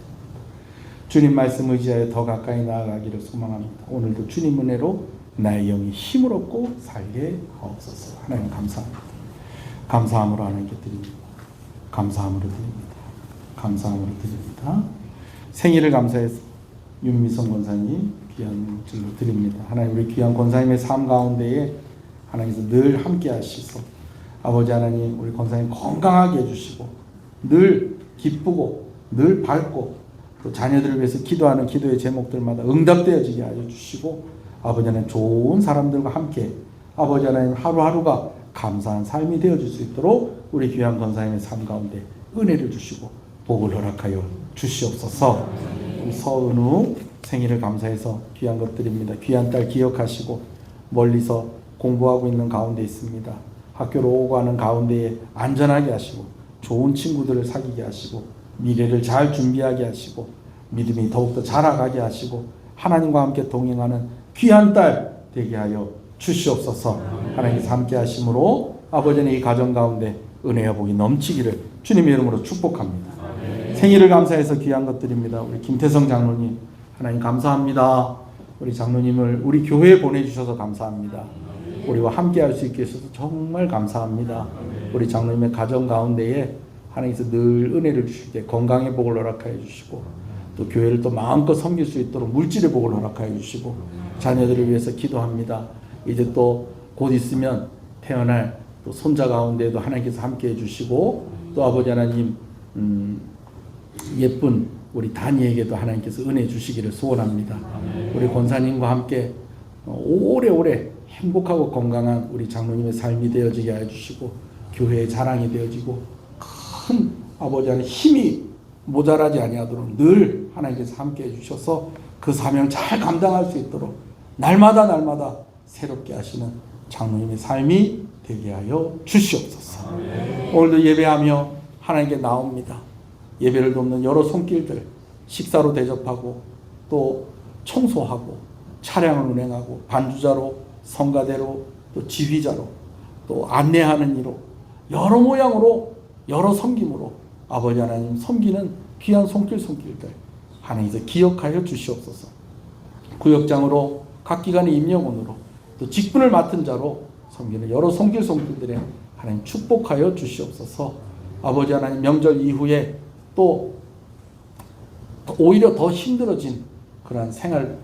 주님 말씀 의지하여 더 가까이 나아가기를 소망합니다. 오늘도 주님 은혜로 나의 영이 힘을 얻고 살게 하옵소서. 하나님 감사합니다. 감사함으로 하나님께 드립니다. 감사함으로 드립니다. 감사함으로 드립니다. 생일을 감사해서 윤미성 권사님 귀한 질로 드립니다. 하나님 우리 귀한 권사님의 삶 가운데에 하나님께서 늘 함께 하시소. 아버지 하나님 우리 권사님 건강하게 해주시고 늘 기쁘고 늘 밝고 또 자녀들을 위해서 기도하는 기도의 제목들마다 응답되어지게 하여 주시고 아버지 하나님 좋은 사람들과 함께 아버지 하나님 하루하루가 감사한 삶이 되어질 수 있도록 우리 귀한 권사님의 삶 가운데 은혜를 주시고 복을 허락하여 주시옵소서. 우리 서은우 생일을 감사해서 귀한 것들입니다. 귀한 딸 기억하시고 멀리서 공부하고 있는 가운데 있습니다. 학교로 오고 가는 가운데에 안전하게 하시고 좋은 친구들을 사귀게 하시고 미래를 잘 준비하게 하시고 믿음이 더욱더 자라가게 하시고 하나님과 함께 동행하는 귀한 딸 되게 하여 주시옵소서. 하나님께서 함께 하심으로 아버지는 이 가정 가운데 은혜와 복이 넘치기를 주님의 이름으로 축복합니다. 생일을 감사해서 귀한 것들입니다. 우리 김태성 장로님 하나님 감사합니다. 우리 장로님을 우리 교회에 보내주셔서 감사합니다. 우리와 함께 할 수 있게 해주셔서 정말 감사합니다. 우리 장로님의 가정 가운데에 하나님께서 늘 은혜를 주실 때 건강의 복을 허락하여 주시고 또 교회를 또 마음껏 섬길 수 있도록 물질의 복을 허락하여 주시고 자녀들을 위해서 기도합니다. 이제 또 곧 있으면 태어날 또 손자 가운데에도 하나님께서 함께 해주시고 또 아버지 하나님 예쁜 우리 다니에게도 하나님께서 은혜 주시기를 소원합니다. 우리 권사님과 함께 오래오래 행복하고 건강한 우리 장로님의 삶이 되어지게 해주시고 교회의 자랑이 되어지고 큰 아버지 하나님 힘이 모자라지 아니하도록 늘 하나님께서 함께 해주셔서 그 사명 잘 감당할 수 있도록 날마다 새롭게 하시는 장로님의 삶이 되게 하여 주시옵소서. 오늘도 예배하며 하나님께 나옵니다. 예배를 돕는 여러 손길들 식사로 대접하고 또 청소하고 차량을 운행하고 반주자로 성가대로 또 지휘자로 또 안내하는 이로 여러 모양으로 여러 섬김으로 아버지 하나님 섬기는 귀한 손길들 하나님께서 기억하여 주시옵소서. 구역장으로 각 기관의 임용원으로 또 직분을 맡은 자로 섬기는 여러 손길들에 하나님 축복하여 주시옵소서. 아버지 하나님 명절 이후에 또 오히려 더 힘들어진 그런 생활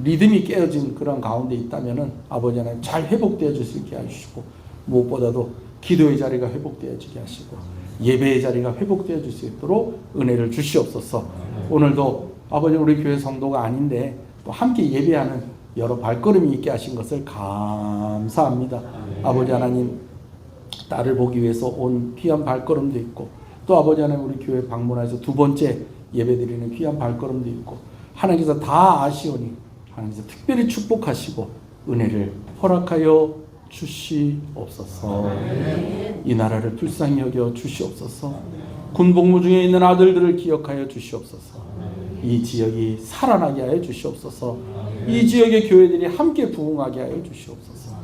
리듬이 깨어진 그런 가운데 있다면은 아버지 하나님 잘 회복되어질 수 있게 해주시고 무엇보다도 기도의 자리가 회복되어지게 하시고 예배의 자리가 회복되어질 수 있도록 은혜를 주시옵소서. 오늘도 아버지 우리 교회 성도가 아닌데 또 함께 예배하는 여러 발걸음이 있게 하신 것을 감사합니다. 아버지 하나님 딸을 보기 위해서 온 귀한 발걸음도 있고 또 아버지 하나님 우리 교회 방문해서 두 번째 예배드리는 귀한 발걸음도 있고 하나님께서 다 아시오니 하나님께서 특별히 축복하시고 은혜를 허락하여 주시옵소서. 이 나라를 불쌍히 여겨 주시옵소서. 군복무 중에 있는 아들들을 기억하여 주시옵소서. 이 지역이 살아나게 하여 주시옵소서. 이 지역의 교회들이 함께 부흥하게 하여 주시옵소서.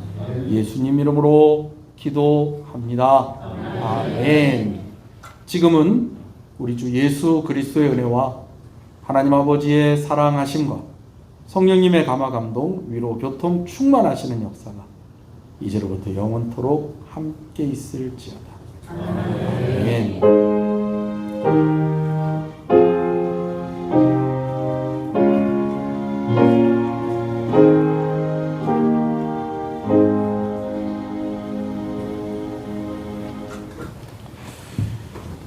예수님 이름으로 기도합니다. 아멘. 지금은 우리 주 예수 그리스도의 은혜와 하나님 아버지의 사랑하심과 성령님의 감화 감동, 위로, 교통 충만하시는 역사가 이제로부터 영원토록 함께 있을지어다.